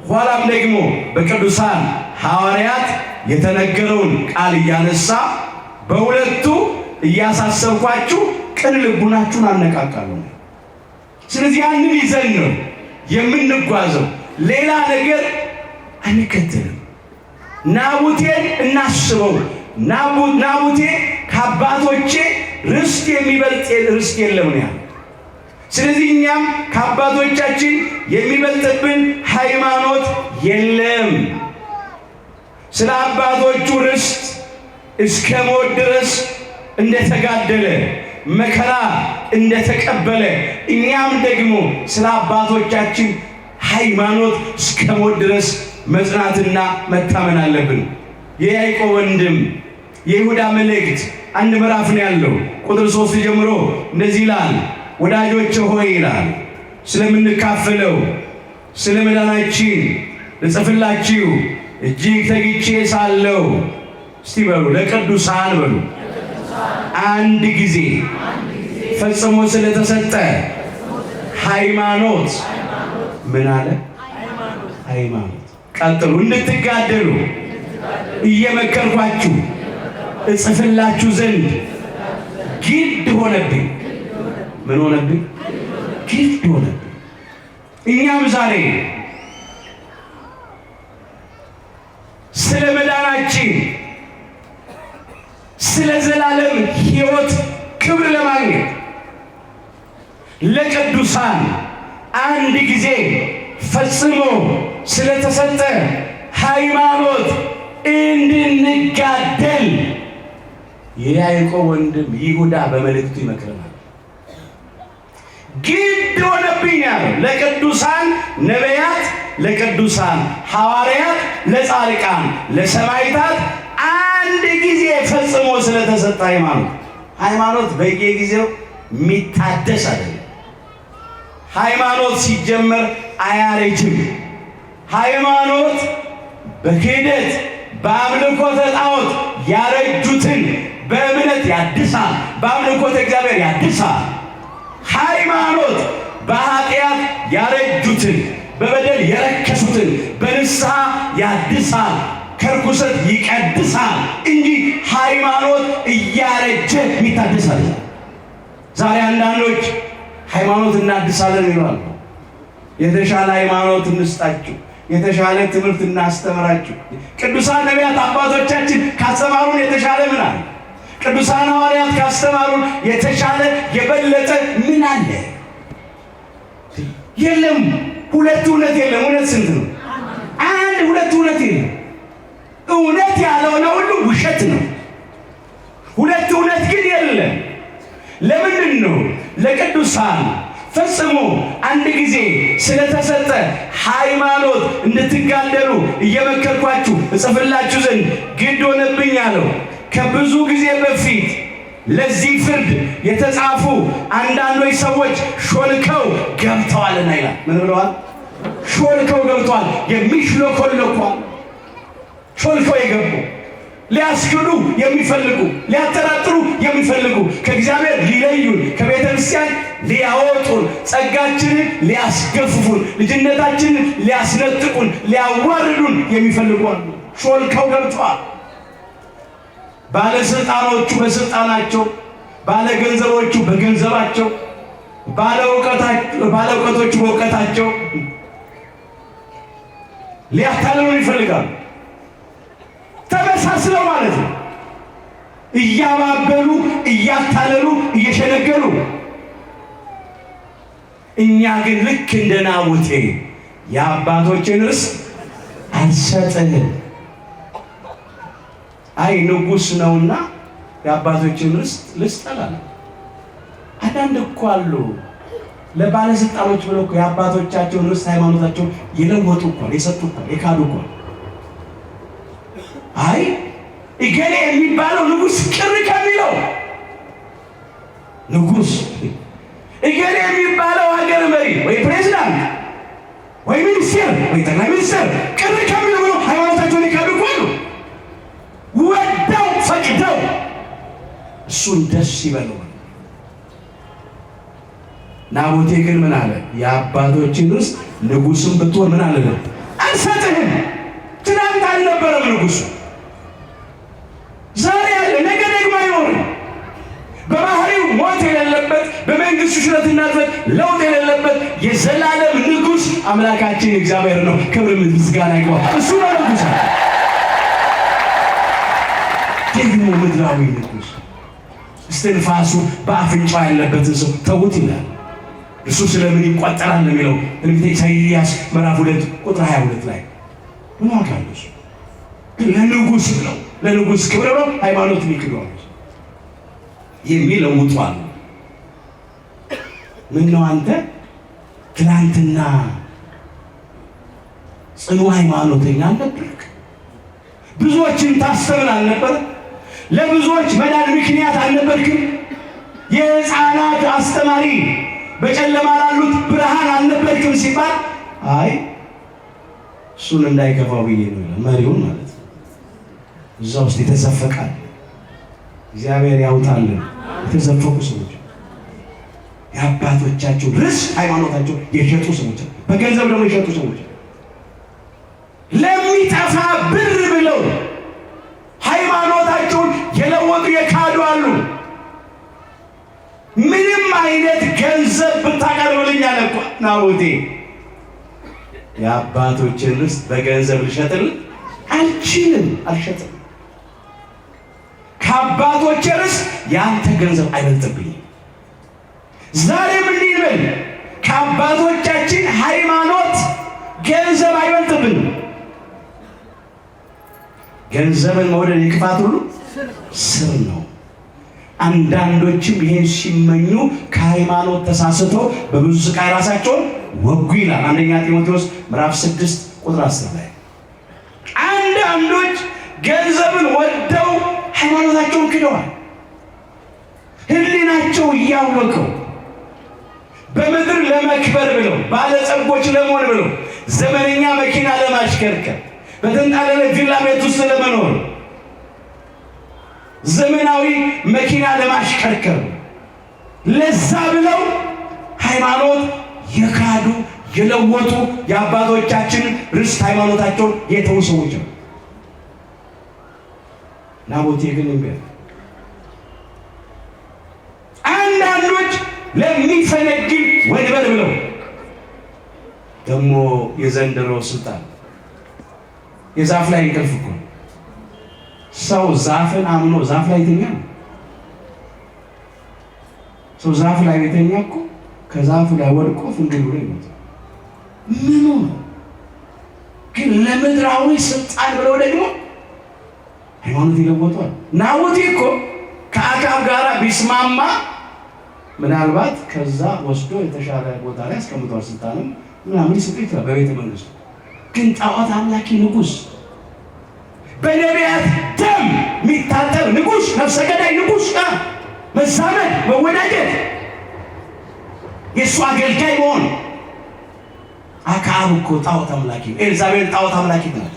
ኋላም ደግሞ በቅዱሳን ሐዋርያት የተነገረውን ቃል እያነሳ በሁለቱ እያሳሰብኳችሁ ቅን ልቡናችሁን አነቃቃለሁ። ስለዚህ ያንን ይዘን ነው የምንጓዘው። ሌላ ነገር አንከተልም። ናቡቴን እናስበው። ናቡቴ ከአባቶቼ ርስት የሚበልጥ ርስት የለም ነው ያለው። ስለዚህ እኛም ከአባቶቻችን የሚበልጥብን ሃይማኖት የለም። ስለ አባቶቹ ርስት እስከ ሞት ድረስ እንደተጋደለ መከራ እንደተቀበለ እኛም ደግሞ ስለ አባቶቻችን ሃይማኖት እስከ ሞት ድረስ መጽናትና መታመን አለብን። የያዕቆብ ወንድም የይሁዳ መልእክት አንድ ምዕራፍ ነው ያለው። ቁጥር 3 ጀምሮ እንደዚህ ይላል። ወዳጆች ሆይ ይላል፣ ስለምንካፈለው ስለ መዳናችን ልጽፍላችሁ እጅግ ተግቼ ሳለሁ፣ እስቲ በሉ ለቅዱሳን በሉ፣ አንድ ጊዜ ፈጽሞ ስለተሰጠ ሃይማኖት ምን አለ? ሃይማኖት። ቀጥሉ። እንድትጋደሉ እየመከርኳችሁ እጽፍላችሁ ዘንድ ግድ ሆነብኝ። ምን ሆነብኝ? ግድ ሆነብኝ። እኛም ዛሬ ስለ መዳናችን ስለ ዘላለም ሕይወት ክብር ለማግኘት ለቅዱሳን አንድ ጊዜ ፈጽሞ ስለተሰጠ ሃይማኖት እንድንጋደል የያዕቆብ ወንድም ይሁዳ በመልእክቱ ይመክረናል። ግድ ሆነብኝ ያለው ለቅዱሳን ነቢያት፣ ለቅዱሳን ሐዋርያት፣ ለጻድቃን፣ ለሰማዕታት አንድ ጊዜ ፈጽሞ ስለተሰጠ ሃይማኖት በየጊዜው የሚታደስ አይደለም። ሃይማኖት ሲጀመር አያረጅም። ሃይማኖት በክህደት በአምልኮተ ጣዖት ያረጁትን በእምነት ያድሳል፣ በአምልኮተ እግዚአብሔር ያድሳል። ሃይማኖት በኃጢአት ያረጁትን በበደል የረከሱትን በንስሐ ያድሳል፣ ከርኩሰት ይቀድሳል እንጂ ሃይማኖት እያረጀ የሚታደሳል። ዛሬ አንዳንዶች ሃይማኖት እናድሳለን ይላሉ። የተሻለ ሃይማኖት እንስጣችሁ፣ የተሻለ ትምህርት እናስተምራችሁ። ቅዱሳን ነቢያት አባቶቻችን ካስተማሩን የተሻለ ምን አለ? ቅዱሳን ሐዋርያት ካስተማሩን የተሻለ የበለጠ ምን አለ? የለም። ሁለት እውነት የለም። እውነት ስንት ነው? አንድ። ሁለት እውነት የለም። እውነት ያልሆነ ሁሉ ውሸት ነው። ሁለት እውነት ግን የለም። ለምንድን ነው? ለቅዱሳን ፈጽሞ አንድ ጊዜ ስለተሰጠ ሃይማኖት እንድትጋደሉ እየመከርኳችሁ እጽፍላችሁ ዘንድ ግድ ሆነብኝ አለው። ከብዙ ጊዜ በፊት ለዚህ ፍርድ የተጻፉ አንዳንዶች ሰዎች ሾልከው ገብተዋልና ይላል። ምን ብለዋል? ሾልከው ገብተዋል። የሚሽሎኮለኳል ሾልከው የገቡ ሊያስክዱ የሚፈልጉ ሊያጠራጥሩ የሚፈልጉ ከእግዚአብሔር ሊለዩን ከቤተ ክርስቲያን ሊያወጡን ጸጋችንን ሊያስገፍፉን ልጅነታችንን ሊያስነጥቁን ሊያዋርዱን የሚፈልጉ አሉ። ሾልከው ገብተዋል። ባለስልጣኖቹ በስልጣናቸው፣ ባለገንዘቦቹ በገንዘባቸው፣ ባለእውቀቶቹ በእውቀታቸው ሊያታልሉን ይፈልጋሉ። ተመሳስለው ማለት ነው። እያባበሉ እያታለሉ እየሸነገሉ። እኛ ግን ልክ እንደ ናቡቴ የአባቶችን ርስት አንሰጥም። አይ ንጉሥ ነውና የአባቶችን ርስት ልስጠላል። አንዳንድ እኮ አሉ ለባለስልጣኖች ብለው እኮ የአባቶቻቸውን ርስት ሃይማኖታቸውን የለወጡ እኮ የሰጡ እኮ የካዱ እኮ። አይ እገሌ የሚባለው ንጉሥ ቅር ከሚለው ንጉሥ እገሌ የሚባለው ሀገር መሪ ወይ ፕሬዝዳንት ወይ ሚኒስቴር ወይ ጠቅላይ ሚኒስትር ቅር ከሚለው ብለው ሃይማኖታቸውን የካዱ እኮ አሉ። ወደው ፈቅደው እሱን ደስ ይበለው። ናቡቴ ግን ምን አለ? የአባቶችን ርስት ንጉሥም ብትሆን ምን አለ? አንሰጥህም። ትናንት አልነበረም ንጉሡ፣ ዛሬ አለ፣ ነገ ደግሞ አይኖርም። በባህሪው ሞት የሌለበት በመንግስቱ ሽረትና ለውጥ የሌለበት የዘላለም ንጉሥ አምላካችን እግዚአብሔር ነው። ክብር ምስጋና ይግባው። እሱ ነው ንጉሥ። ደግሞ ምድራዊ ንጉሥ እስትንፋሱ በአፍንጫው ያለበትን ሰው ተውት ይላል። እሱ ስለምን ይቆጠራል የሚለው ትንቢተ ኢሳይያስ ምዕራፍ 2 ቁጥር 22 ላይ ምን አካልሽ ለንጉሥ ነው፣ ለንጉሥ ክብር ነው ሃይማኖት ይክደዋል የሚለውጧል። ምን ነው አንተ ትናንትና ጽኑ ሃይማኖተኛ አልነበርክ? ብዙዎችን ታስተምር አልነበር? ለብዙዎች መዳን ምክንያት አልነበርክም? የሕፃናት አስተማሪ በጨለማ ላሉት ብርሃን አልነበርክም ሲባል አይ እሱን እንዳይከፋው ብዬ ነው ይላል። መሪውን ማለት ነው። እዛ ውስጥ የተዘፈቃል። እግዚአብሔር ያውጣልን። የተዘፈቁ ሰዎች የአባቶቻቸው ርስት ሃይማኖታቸው የሸጡ ሰዎች፣ በገንዘብ ደግሞ የሸጡ ሰዎች ለሚጠፋ ብር ብለው ሃይማኖታቸውን የለወጡ የካዱ አሉ። ምንም አይነት ገንዘብ ብታቀርብልኝ አለ እኮ ናቡቴ የአባቶችን ርስት በገንዘብ ልሸጥልህ አልችልም፣ አልሸጥም። ከአባቶች ርስት ያንተ ገንዘብ አይበልጥብኝም። ዛሬም እንዲህ በል፣ ከአባቶቻችን ሃይማኖት ገንዘብ አይበልጥብንም። ገንዘብን መውደድ የክፋት ሁሉ ስር ነው። አንዳንዶችም ይሄን ሲመኙ ከሃይማኖት ተሳስተው በብዙ ስቃይ ራሳቸውን ወጉ ይላል አንደኛ ጢሞቴዎስ ምዕራፍ 6 ቁጥር 10 ላይ። አንዳንዶች ገንዘብን ወደው ሃይማኖታቸውን ክደዋል። ህሊናቸው እያወቀው በምድር ለመክበር ብለው ባለጸጎች ለመሆን ብለው ዘመነኛ መኪና ለማሽከርከር በተንጣለለ ቪላ ቤት ውስጥ ለመኖር ዘመናዊ መኪና ለማሽከርከር ለዛ ብለው ሃይማኖት የካዱ የለወጡ የአባቶቻችን ርስት ሃይማኖታቸውን የተው ሰዎች ነው። ናቡቴ ግን እንበል አንዳንዶች ለሚፈነግል ወንበር ብለው ደግሞ የዘንድሮ ስልጣን የዛፍ ላይ እንቅልፍ እኮ ሰው ዛፍን አምኖ ዛፍ ላይ ይተኛል። ሰው ዛፍ ላይ ይተኛ እኮ ከዛፉ ላይ ወድቆ ፍንግል ብሎ ይሞታል። ምኑ ነው ግን ለምድራዊ ስልጣን ብለው ደግሞ ሃይማኖት ይለወጣል። ናቡቴ እኮ ከአካብ ጋር ቢስማማ ምናልባት ከዛ ወስዶ የተሻለ ቦታ ላይ አስቀምጧል። ስልጣንም ምናምን ይስጥ ይችላል በቤተ መንግስቱ። ግን ጣዖት አምላኪ ንጉስ፣ በነቢያት ደም የሚታጠብ ንጉስ፣ ነፍሰ ገዳይ ንጉስ፣ መዛመድ፣ መወዳጀት፣ የእሱ አገልጋይ መሆን። አክዓብ እኮ ጣዖት አምላኪ፣ ኤልዛቤል ጣዖት አምላኪ ናት።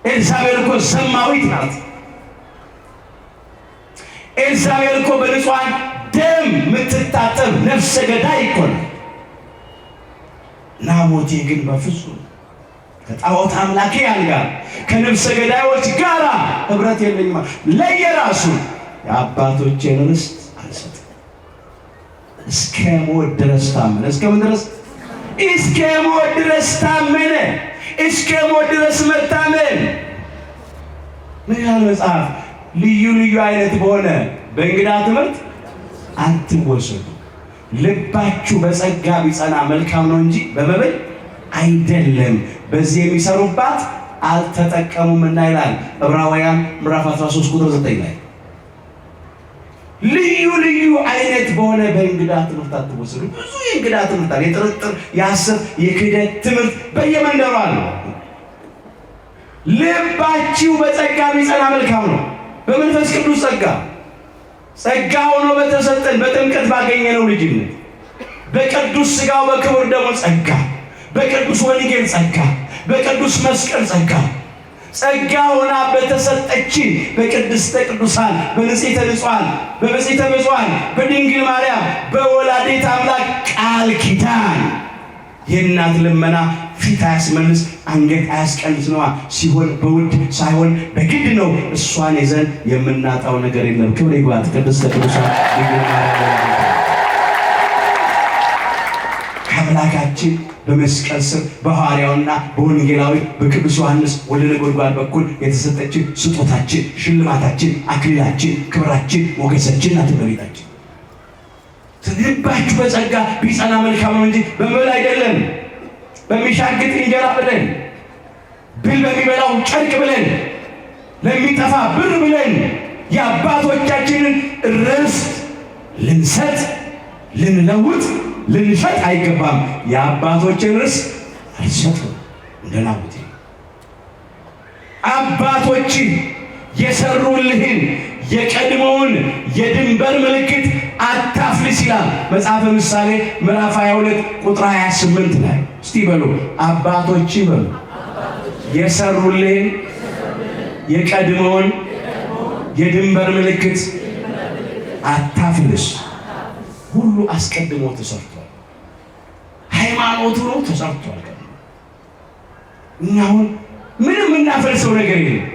ኤልዛቤል እኮ ዘማዊት ናት። ኤልዛቤል እኮ በንጹሐን ደም የምትታጠብ ነፍሰ ገዳይ እኮ ነው። ናቡቴ ግን በፍጹም ከጣዖት አምላኪያን ጋር ከነፍሰ ገዳዮች ጋር ህብረት የለኝም። ለየራሱ የአባቶቼን ርስት አልሰጥም። እስከ ሞት ድረስ ታመነ። እስከ ምን ድረስ? እስከ ሞት ድረስ ታመነ። እስከ ሞት ድረስ መታመን። ምን ያህል መጽሐፍ ልዩ ልዩ አይነት በሆነ በእንግዳ ትምህርት አትወሰዱ። ልባችሁ በጸጋ ቢጸና መልካም ነው እንጂ በመብል አይደለም። በዚህ የሚሰሩባት አልተጠቀሙምና ይላል ዕብራውያን ምዕራፍ 13 ቁጥር 9 ላይ። ልዩ ልዩ አይነት በሆነ በእንግዳ ትምህርት አትወሰዱ። ብዙ የእንግዳ ትምህርት አለ። የጥርጥር፣ የሐሰት፣ የክህደት ትምህርት በየመንደሩ አለ። ልባችሁ በጸጋ ቢጸና መልካም ነው። በመንፈስ ቅዱስ ጸጋ ሆኖ በተሰጠን በጥምቀት ባገኘነው ልጅነት በቅዱስ ሥጋው በክቡር ደሙ ጸጋ፣ በቅዱስ ወንጌል ጸጋ፣ በቅዱስ መስቀል ጸጋ ሆና በተሰጠችን በቅድስተ ቅዱሳን በንጽሕተ ንጹሐን በንጽሕተ ንጹሐን በድንግል ማርያም በወላዲተ አምላክ ቃል ኪዳን የእናት ልመና ፊት አያስመልስ አንገት አያስቀልስ ነዋ። ሲሆን በውድ ሳይሆን በግድ ነው። እሷን ይዘን የምናጣው ነገር የለም። ክብር ይግባት ቅድስተ ቅዱሳን ድንግል ማርያም ከአምላካችን በመስቀል ስር በሐዋርያውና በወንጌላዊ በቅዱስ ዮሐንስ ወልደ ነጎድጓድ በኩል የተሰጠችን ስጦታችን፣ ሽልማታችን፣ አክሊላችን፣ ክብራችን፣ ሞገሳችን ናት እመቤታችን። ልባችሁ በጸጋ ቢጸና መልካም ነው እንጂ በመብል አይደለም። በሚሻግት እንጀራ ብለን ብል በሚበላው ጨርቅ ብለን ለሚጠፋ ብር ብለን የአባቶቻችንን ርስት ልንሰጥ ልንለውጥ ልንሸጥ አይገባም። የአባቶችን ርስት አልሰጥም። እንደ ናቡቴ አባቶች የሰሩልህን የቀድሞውን የድንበር ምልክት አታፍልስ ይላል መጽሐፈ ምሳሌ ምዕራፍ 22 ቁጥር 28 ላይ። እስቲ በሉ አባቶች በሉ የሰሩልህን የቀድሞውን የድንበር ምልክት አታፍልስ። ሁሉ አስቀድሞ ተሰርቷል። ሃይማኖቱ ነው ተሰርቷል። እኛውን ምንም እናፈልሰው ነገር የለም።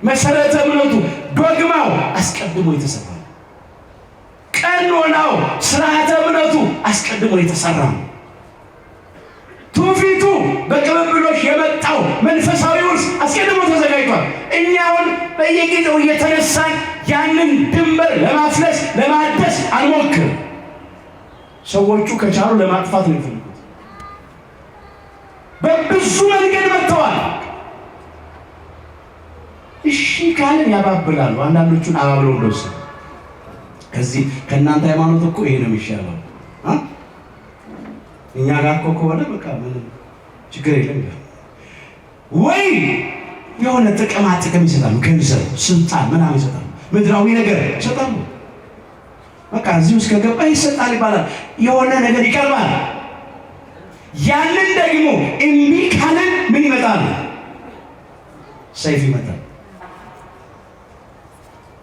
መሰረተ እምነቱ ዶግማው አስቀድሞ የተሰራ ነው። ቀኖናው ስርዓተ እምነቱ አስቀድሞ የተሰራ ነው። ትውፊቱ በቅብብሎሽ የመጣው መንፈሳዊ ውርስ አስቀድሞ ተዘጋጅቷል። እኛውን በየጊዜው እየተነሳን ያንን ድንበር ለማፍለስ ለማደስ አንሞክር። ሰዎቹ ከቻሉ ለማጥፋት ነው የሚፈልጉት። በብዙ መንገድ መጥተዋል። እሺ ካልን ያባብላሉ። አንዳንዶቹን አባብለው እንደወሰዱ ከዚህ ከእናንተ ሃይማኖት እኮ ይሄ ነው የሚሻለው እኛ ጋር እኮ ከሆነ በቃ ምንም ችግር የለም ወይ የሆነ ጥቅም ይሰጣሉ። ገንዘብ፣ ስልጣን ምናምን ይሰጣሉ። ምድራዊ ነገር ይሰጣሉ። በቃ እዚህ ውስጥ ከገባ ይሰጣል ይባላል። የሆነ ነገር ይቀርባል። ያንን ደግሞ እምቢ ካልን ምን ይመጣል? ሰይፍ ይመጣል።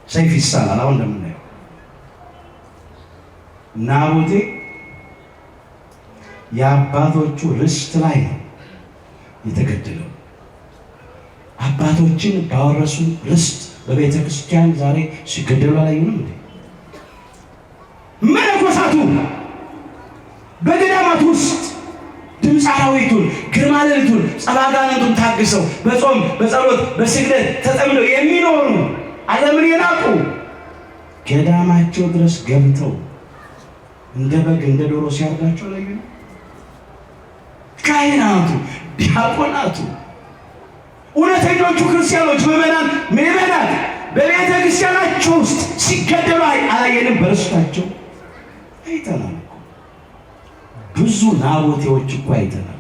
ሰይፍ ይሳላል። አሁን እንደምናየው ናቡቴ የአባቶቹ ርስት ላይ ነው የተገደለው። አባቶችን ባወረሱ ርስት በቤተ ክርስቲያን ዛሬ ሲገደሉ አላየንም እንዴ? መነኮሳቱ በገዳማት ውስጥ ድምፀ አራዊቱን ግርማ ሌሊቱን ጸባጋንቱን ታግሰው በጾም በጸሎት በስግደት ተጠምደው የሚኖሩ ዓለምን የናቁ ገዳማቸው ድረስ ገብተው እንደ በግ እንደ ዶሮ ሲያርዳቸው አላየንም? ካህናቱ ዲያቆናቱ እውነተኞቹ ክርስቲያኖች ምዕመናት በቤተ ክርስቲያናቸው ውስጥ ሲገደሉ አላየንም? በርስታቸው አይተናል እኮ ብዙ ናቡቴዎች እኮ አይተናል።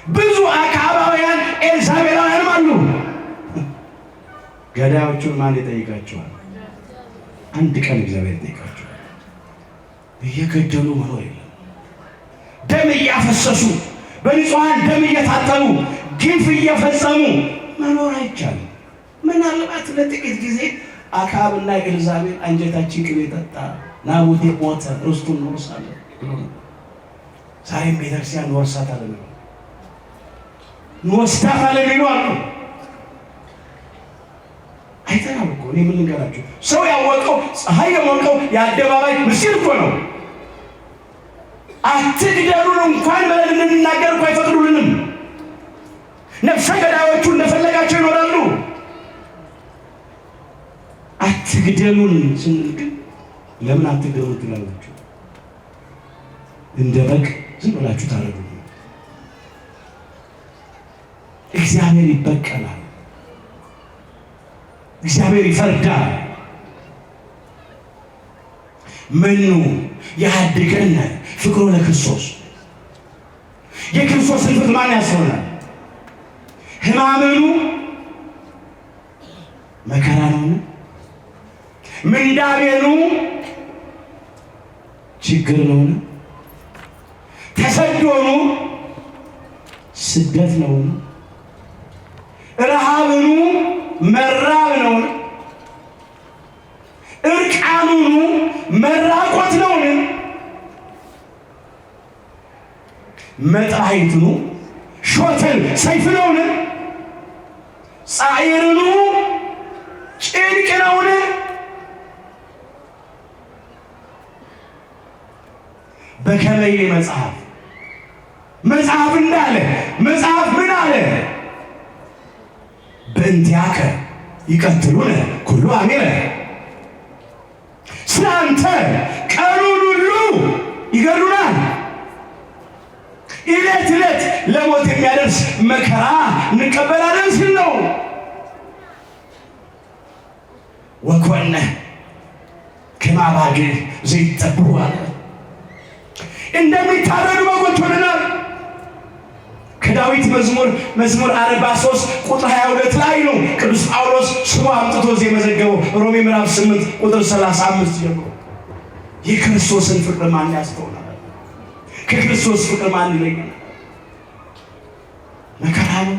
ብዙ አክዓባውያን ኤልዛቤላውያንም አሉ። ገዳዮቹን ማን ይጠይቃቸዋል? አንድ ቀን እግዚአብሔር ይጠይቃቸዋል። እየገደሉ መኖር የለም። ደም እያፈሰሱ በንጹሐን ደም እየታጠቡ ግፍ እየፈጸሙ መኖር አይቻልም። ምናልባት ለጥቂት ጊዜ አክዓብና ኤልዛቤል አንጀታችን ቅቤ ጠጣ፣ ናቡቴ ሞተ፣ ርስቱን እንወርሳለን ብሎ ነው። ዛሬም ቤተክርስቲያን እንወርሳታለን ነው እንወስዳታለን ይሏሉ። አይተናል እኮ እኔ ምን ልንገራችሁ፣ ሰው ያወቀው ፀሐይ የሞቀው የአደባባይ ምስጢር እኮ ነው። አትግደሉን እንኳን ብለን እንናገር እኮ አይፈቅዱልንም። ነፍሰ ገዳዮቹ እንደፈለጋቸው ይኖራሉ። አትግደሉን ስንል ግን ለምን አትግደሉን ትላላችሁ? እንደ በግ ዝም ብላችሁ ታረዱ። እግዚአብሔር ይበቀላል። እግዚአብሔር ይፈርዳል። መኑ ያድገን ፍቅሩ ለክርስቶስ። የክርስቶስን ፍቅር ማን ያስሆናል? ሕማምኑ መከራ ነውን? ምንዳቤኑ ችግር ነውን? ተሰዶኑ ስደት ነውን? ረሃብኑ መራብ ነውን? እርቃኑኑ መራቆት ነውን? መጥራይትኑ ሾተል ሰይፍ ነውን? ጻዕርኑ ጭንቅ ነውን? በከመይ መጽሐፍ እንዳለ መጽሐፍ ምን አለ? በእንቲአከ ይቀትሉነ ኩሉ አሜረ። ስላንተ ቀኑን ሁሉ ይገድሉናል። ዕለት ዕለት ለሞት የሚያደርስ መከራ እንቀበላለን ሲል ነው። ወኮነ ከመ አባግዕ ዘይጠብሑ አለ። እንደሚታረዱ በጎች ሆነናል። ከዳዊት መዝሙር 43 ቁጥር 22 ላይ ነው ቅዱስ ጳውሎስ ስሙ አምጥቶ የመዘገበው። ሮሜ ምዕራፍ 8 ቁጥር 35 ጀምሮ የክርስቶስን ፍቅር ማን ያስተውላል? ከክርስቶስ ፍቅር ማን ይለየናል? መከራ ነው፣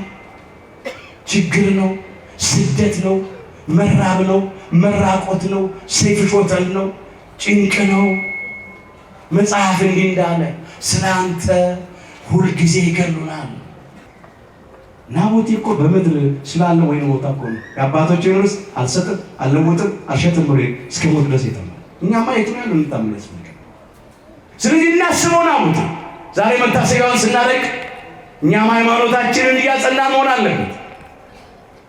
ችግር ነው፣ ስደት ነው፣ መራብ ነው፣ መራቆት ነው፣ ሰይፍ ሾተል ነው፣ ጭንቅ ነው። መጽሐፍ እንዲህ እንዳለ ስላንተ ሁልጊዜ ይገሉናል። ናቡቴ እኮ በምድር ስላለ ወይን ቦታ እኮ ነው የአባቶችን ርስት አልሰጥም አልለውጥም አልሸጥም ብሎ እስከ ሞት ድረስ የተማረ። እኛማ የቱ ያለው እንታመለስ ነገር። ስለዚህ እናስበው ናቡቴ ዛሬ መታሰቢያውን ስናደርግ እኛም ሃይማኖታችንን እያጸናን መሆን አለበት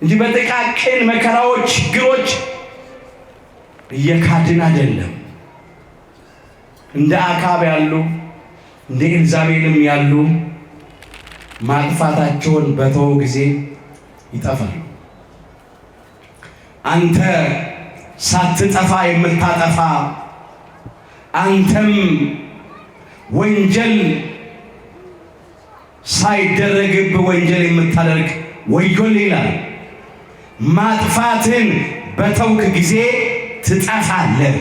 እንጂ በጥቃቅን መከራዎች፣ ችግሮች እየካድን አይደለም። እንደ አክዓብ ያሉ እንደ ኤልዛቤልም ያሉ ማጥፋታቸውን በተው ጊዜ ይጠፋሉ። አንተ ሳትጠፋ የምታጠፋ አንተም ወንጀል ሳይደረግብ ወንጀል የምታደርግ ወዮል ይላል። ማጥፋትን በተውክ ጊዜ ትጠፋለህ።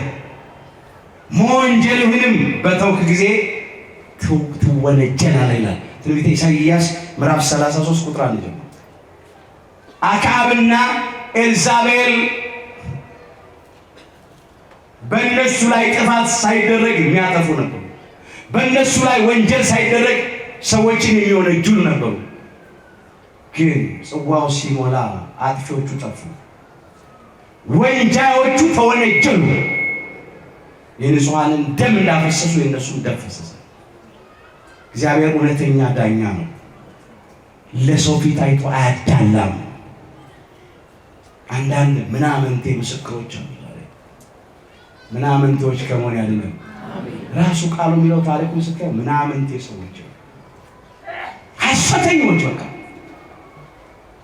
መወንጀልህንም በተውክ ጊዜ ትወነጀላለህ ይላል ትንቢተ ኢሳይያስ ምዕራፍ 33 ቁጥር 1 ጀምሮ። አክዓብና ኤልዛቤል በእነሱ ላይ ጥፋት ሳይደረግ የሚያጠፉ ነበሩ። በእነሱ ላይ ወንጀል ሳይደረግ ሰዎችን የሚወነጅሉ ነበሩ። ግን ጽዋው ሲሞላ አጥፊዎቹ ጠፉ፣ ወንጃዮቹ ተወነጀሉ። የንጹሐንን ደም እንዳፈሰሱ የእነሱም ደም ፈሰሰ። እግዚአብሔር እውነተኛ ዳኛ ነው። ለሰው ፊት አይቶ አያዳላም። አንዳንድ ምናምንቴ ምስክሮች አሉ። ምናምንቴዎች ከመሆን ያድነን። ራሱ ቃሉ የሚለው ታሪኩ ምስክር ምናምንቴ ሰዎች፣ ሐሰተኞች፣ በቃ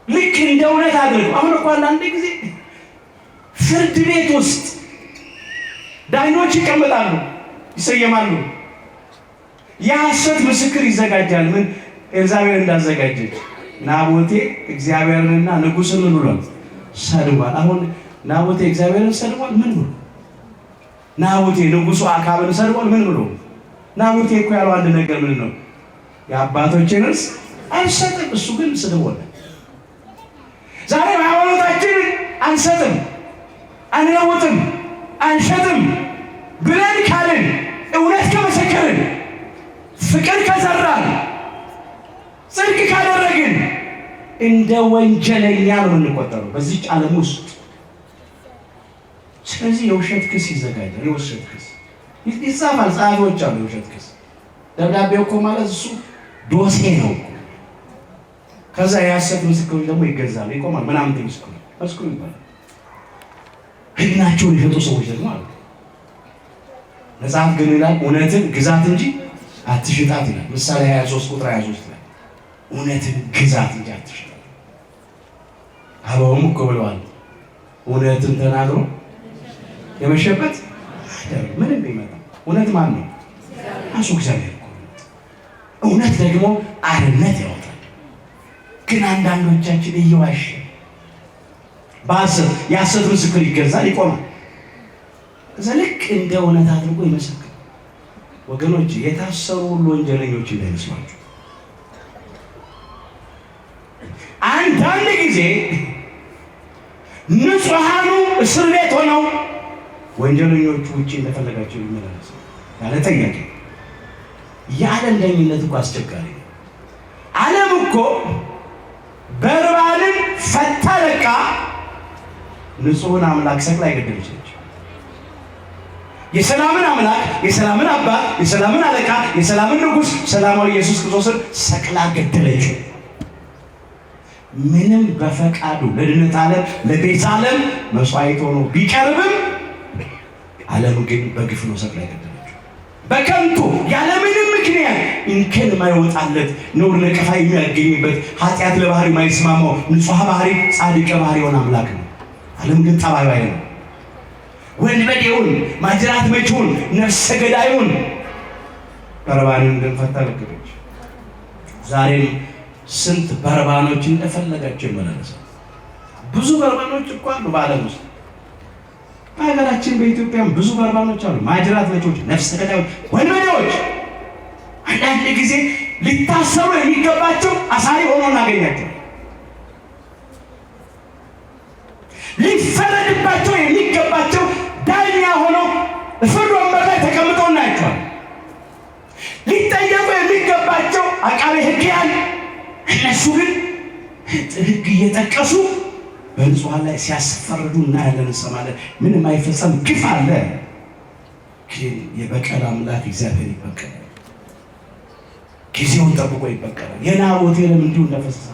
ልክ እንደ እውነት አድርገው። አሁን እኮ አንዳንድ ጊዜ ፍርድ ቤት ውስጥ ዳኞች ይቀመጣሉ፣ ይሰየማሉ። የሐሰት ምስክር ይዘጋጃል። ምን ኤልዛቤል እንዳዘጋጀች ናቡቴ እግዚአብሔርንና ንጉሥን ምን ብሏል? ሰድቧል። አሁን ናቡቴ እግዚአብሔርን ሰድቧል። ምን ብሎ? ናቡቴ ንጉሡ አክዓብን ሰድቧል። ምን ብሎ? ናቡቴ እኮ ያለው አንድ ነገር ምን ነው? የአባቶችን ርስ አልሰጥም፣ እሱ ግን ስድቦል። ዛሬ በሃይማኖታችን አንሰጥም፣ አንለውጥም፣ አንሸጥም ብለን ካልን፣ እውነት ከመሰከርን፣ ፍቅር ከዘራን፣ ጽድቅ ካደረግን እንደ ወንጀለኛ ነው የምንቆጠረው በዚህ ዓለም ውስጥ። ስለዚህ የውሸት ክስ ይዘጋጃል። የውሸት ክስ ይጻፋል። ጸሐፊዎች አሉ። የውሸት ክስ ደብዳቤው እኮ ማለት እሱ ዶሴ ነው። ከዛ የሐሰት ምስክሮች ደግሞ ይገዛሉ፣ ይቆማል። ምናምን መስክሩ ይባላል። ሕሊናቸውን የሸጡ ሰዎች ደግሞ አሉ። መጽሐፍ ግን ይላል እውነትን ግዛት እንጂ አትሽጣት ይላል። ምሳሌ 23 ቁጥር 23 ላይ እውነትን ግዛት እንጂ አትሽጣት። አበውም እኮ ብለዋል እውነትን ተናግሮ የመሸበት ምንም ቢመጣ እውነት ማን ነው? እሱ እግዚአብሔር እኮ። እውነት ደግሞ አርነት ያወጣል። ግን አንዳንዶቻችን እየዋሸ በሐሰት የሐሰት ምስክር ይገዛል፣ ይቆማል። ከዛ ልክ እንደ እውነት አድርጎ ይመሰክር። ወገኖች የታሰሩ ሁሉ ወንጀለኞች እንዳይመስሏችሁ። አንዳንድ ጊዜ ንጹሐኑ እስር ቤት ሆነው ወንጀለኞቹ ውጭ እንደፈለጋቸው ይመላለሱ ያለ ጥያቄ። የዓለም ዳኝነት እኮ አስቸጋሪ ነው። ዓለም እኮ በርባንን ፈታ ለቃ ንጹሕን አምላክ ሰቅላ የገደለች ነች። የሰላምን አምላክ፣ የሰላምን አባት፣ የሰላምን አለቃ፣ የሰላምን ንጉሥ ሰላማዊ ኢየሱስ ክርስቶስን ሰቅላ ገደለች። ምንም በፈቃዱ ለድነት ዓለም ለቤዛ ዓለም መስዋዕት ሆኖ ቢቀርብም ዓለም ግን በግፍ ነው ሰቅላ የገደለችው። በከንቱ ያለምንም ምክንያት እንከን የማይወጣለት ነውር ነቀፋ የሚያገኝበት ኃጢአት ለባህሪ የማይስማማው ንጹሕ ባህሪ ጻድቅ ባህሪ የሆነ አምላክ ነው። ዓለም ግን ጠባይ ነው። ወንበዴውን፣ ማጅራት መቺውን፣ ነፍሰ ገዳዩን በርባንን እንደፈታ ለገደች። ዛሬም ስንት በርባኖች እንደፈለጋቸው ይመላለሳሉ። ብዙ በርባኖች እኮ አሉ በዓለም ውስጥ። በሀገራችን በኢትዮጵያም ብዙ በርባኖች አሉ። ማጅራት መቺዎች፣ ነፍሰ ገዳዮች፣ ወንበዴዎች። አንዳንድ ጊዜ ሊታሰሩ የሚገባቸው አሳሪ ሆኖ እናገኛቸው። ሊፈረድባቸው የሚገባቸው ዳኛ ሆነው ፍርድ ወንበር ላይ ተቀምጠው እናያቸዋል። ሊጠየቁ የሚገባቸው አቃቤ ሕግ ያለ እነሱ ግን ሕግ እየጠቀሱ በንጹሐን ላይ ሲያስፈርዱ እናያለን፣ እንሰማለን። ምንም አይፈጸም ግፍ አለ። ግን የበቀል አምላክ እግዚአብሔር ይበቀላል። ጊዜውን ጠብቆ ይበቀላል። የናቡቴንም እንዲሁ እንደፈሰሰ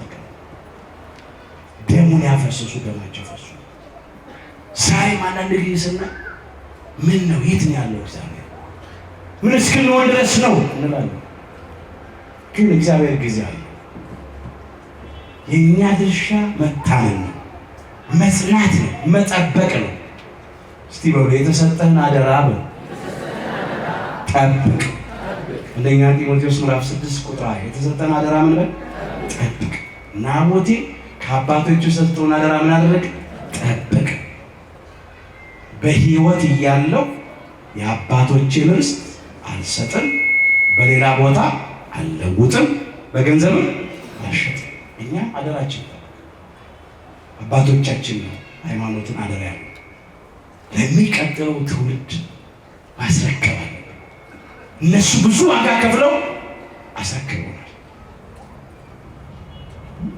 ደሙን ያፈሰሱ ደማቸው ፈሱ። ዛሬም አንዳንድ ጊዜ ስናይ ምን ነው የት ነው ያለው እግዚአብሔር? ምን እስክንሆን ድረስ ነው እንላለን። ግን እግዚአብሔር ጊዜ አለ። የእኛ ድርሻ መታመን ነው፣ መጽናት ነው፣ መጠበቅ ነው። እስቲ በሉ የተሰጠህን አደራ በሉ ጠብቅ። አንደኛ ጢሞቴዎስ ምዕራፍ 6 ቁጥር 20 የተሰጠህን አደራ ምን በል ጠብቅ። ናቡቴ ከአባቶቹ የሰጠውን አደራ ምን አደረግ? ጠብቅ። በሕይወት እያለው የአባቶችን ርስት አልሰጥም፣ በሌላ ቦታ አልለውጥም፣ በገንዘብም አልሸጥም። እኛ አደራችን አባቶቻችን ነው ሃይማኖትን አደራ ያለው ለሚቀጥለው ትውልድ ማስረከብ አለብን። እነሱ ብዙ ዋጋ ከፍለው አስረክበውናል።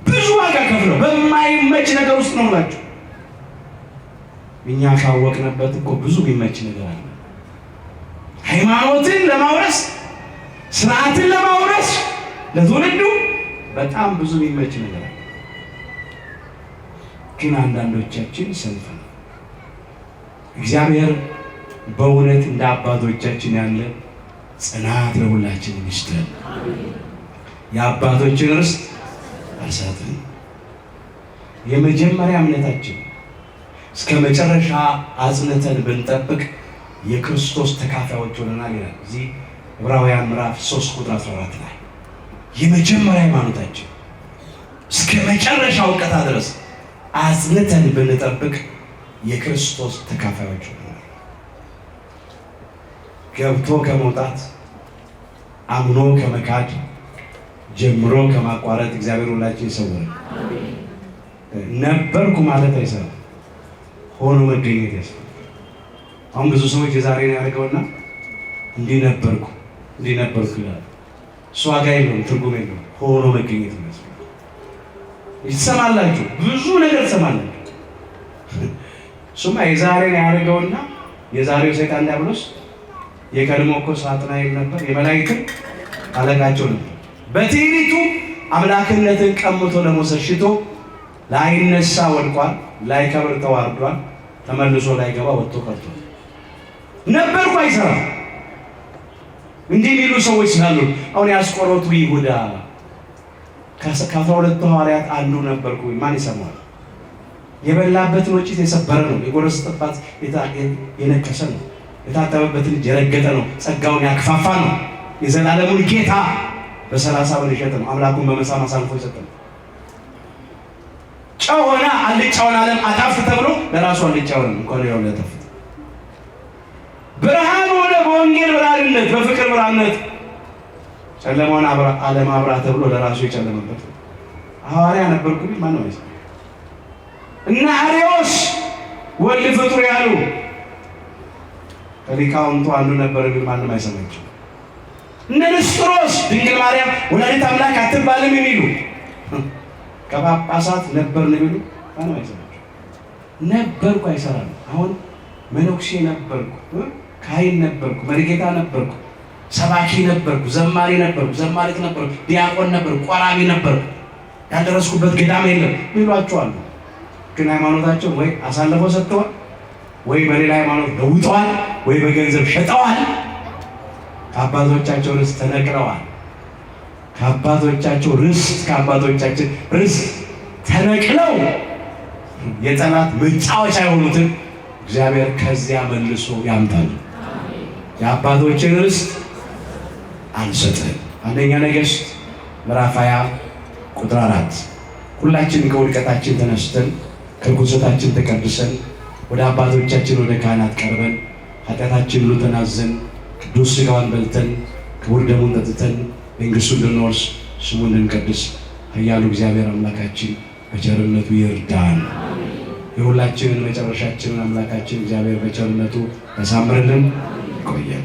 ብዙ ዋጋ ከፍለው በማይመች ነገር ውስጥ ነው ብላችሁ እኛ ካወቅንበት እኮ ብዙ የሚመች ነገር አለ። ሃይማኖትን ለማውረስ ስርዓትን ለማውረስ ለትውልዱ በጣም ብዙ የሚመች ነገር አለ። ግን አንዳንዶቻችን ሰንፈን እግዚአብሔር በእውነት እንደ አባቶቻችን ያለ ጽናት ለሁላችን ይስጠን። የአባቶችን ርስት አልሳትም። የመጀመሪያ እምነታችን እስከ መጨረሻ አጽንተን ብንጠብቅ የክርስቶስ ተካፋዮች ሆነናል ይላል እዚህ ዕብራውያን ምዕራፍ 3 ቁጥር 14 ላይ። የመጀመሪያ ሃይማኖታችን እስከ መጨረሻ እውቀታ ድረስ አጽንተን ብንጠብቅ የክርስቶስ ተካፋዮች ሆነናል። ገብቶ ከመውጣት አምኖ ከመካድ ጀምሮ ከማቋረጥ እግዚአብሔር ሁላችን ይሰውረን። ነበርኩ ማለት አይሰራም፣ ሆኖ መገኘት ያስፈልጋል። አሁን ብዙ ሰዎች የዛሬን ያደርገውና እንዲህ ነበርኩ ይላል። እሱ ዋጋ የለውም፣ ትርጉም የለውም። ሆኖ መገኘት ያስፈልጋል። ይሰማላችሁ፣ ብዙ ነገር ትሰማላችሁ። እሱማ የዛሬን ያደርገውና የዛሬው ሰይጣን ዲያብሎስ የቀድሞ እኮ ሳጥናኤል ነበር፣ የመላእክት አለቃቸው ነበር። በትዕቢቱ አምላክነትን ቀምቶ ለመውሰድ ሽቶ ላይነሳ ወድቋል፣ ላይከብር ተዋርዷል፣ ተመልሶ ላይገባ ወጥቶ ቀርቷል። ነበርኩ አይሰራም። እንዲህ የሚሉ ሰዎች ስላሉ አሁን ያስቆሮቱ ይሁዳ ከ12 ሐዋርያት አንዱ ነበርኩ ማን ይሰማዋል? የበላበትን ወጭት የሰበረ ነው፣ የጎረሰበት የነከሰ ነው፣ የታጠበበትን የረገጠ ነው፣ ጸጋውን ያክፋፋ ነው፣ የዘላለሙን ጌታ በ30 ብር የሸጠ ነው፣ አምላኩን በመሳም አሳልፎ የሰጠ ነው። ጨው ሆነ አልጫውን ዓለም አጣፍጥ ተብሎ ለራሱ አልጫውን እንኳን ያው ለተፈተ ብርሃን ሆነ በወንጌል ብርሃንነት በፍቅር ብርሃንነት ጨለማውን ዓለም አብራ ተብሎ ለራሱ የጨለመበት ሐዋርያ ነበርኩ ቢል ማን ነው? እና አርዮስ ወልድ ፍጡር ያሉ ከሊቃውንቱ አንዱ ነበር ቢል ማንም አይሰማቸው። እነ ንስጥሮስ ድንግል ማርያም ወላዲተ አምላክ አትባልም የሚሉ ከጳጳሳት ነበር ነው ቢሉ ማንም አይሰማቸው። ነበርኩ አይሰራም። አሁን መነኩሴ ነበርኩ፣ ካህን ነበርኩ፣ መሪጌታ ነበርኩ፣ ሰባኪ ነበርኩ፣ ዘማሪ ነበርኩ፣ ዘማሪት ነበርኩ፣ ዲያቆን ነበርኩ፣ ቆራቢ ነበርኩ፣ ያልደረስኩበት ገዳም የለም ይሏቸዋል። ግን ሃይማኖታቸውን ወይ አሳልፈው ሰጥተዋል፣ ወይ በሌላ ሃይማኖት ለውጠዋል፣ ወይ በገንዘብ ሸጠዋል። ከአባቶቻቸው ርስት ተነቅለዋል። ከአባቶቻቸው ርስት ተነቅለው የጠላት መጫወቻ የሆኑትን እግዚአብሔር ከዚያ መልሶ ያምጣል። የአባቶችን ርስት አንሰጥም። አንደኛ ነገሥት ምዕራፍ 20 ቁጥር 4 ሁላችን ከውድቀታችን ተነስተን ከርኩሰታችን ተቀድሰን ወደ አባቶቻችን ወደ ካህናት ቀርበን ኃጢአታችን ሁሉ ተናዘን ቅዱስ ሥጋውን በልተን ክቡር ደሙን ጠጥተን መንግሥቱን እንድንወርስ ስሙን እንድንቀድስ ኃያሉ እግዚአብሔር አምላካችን በቸርነቱ ይርዳን። የሁላችንን መጨረሻችንን አምላካችን እግዚአብሔር በቸርነቱ ያሳምርልን። ይቆያል።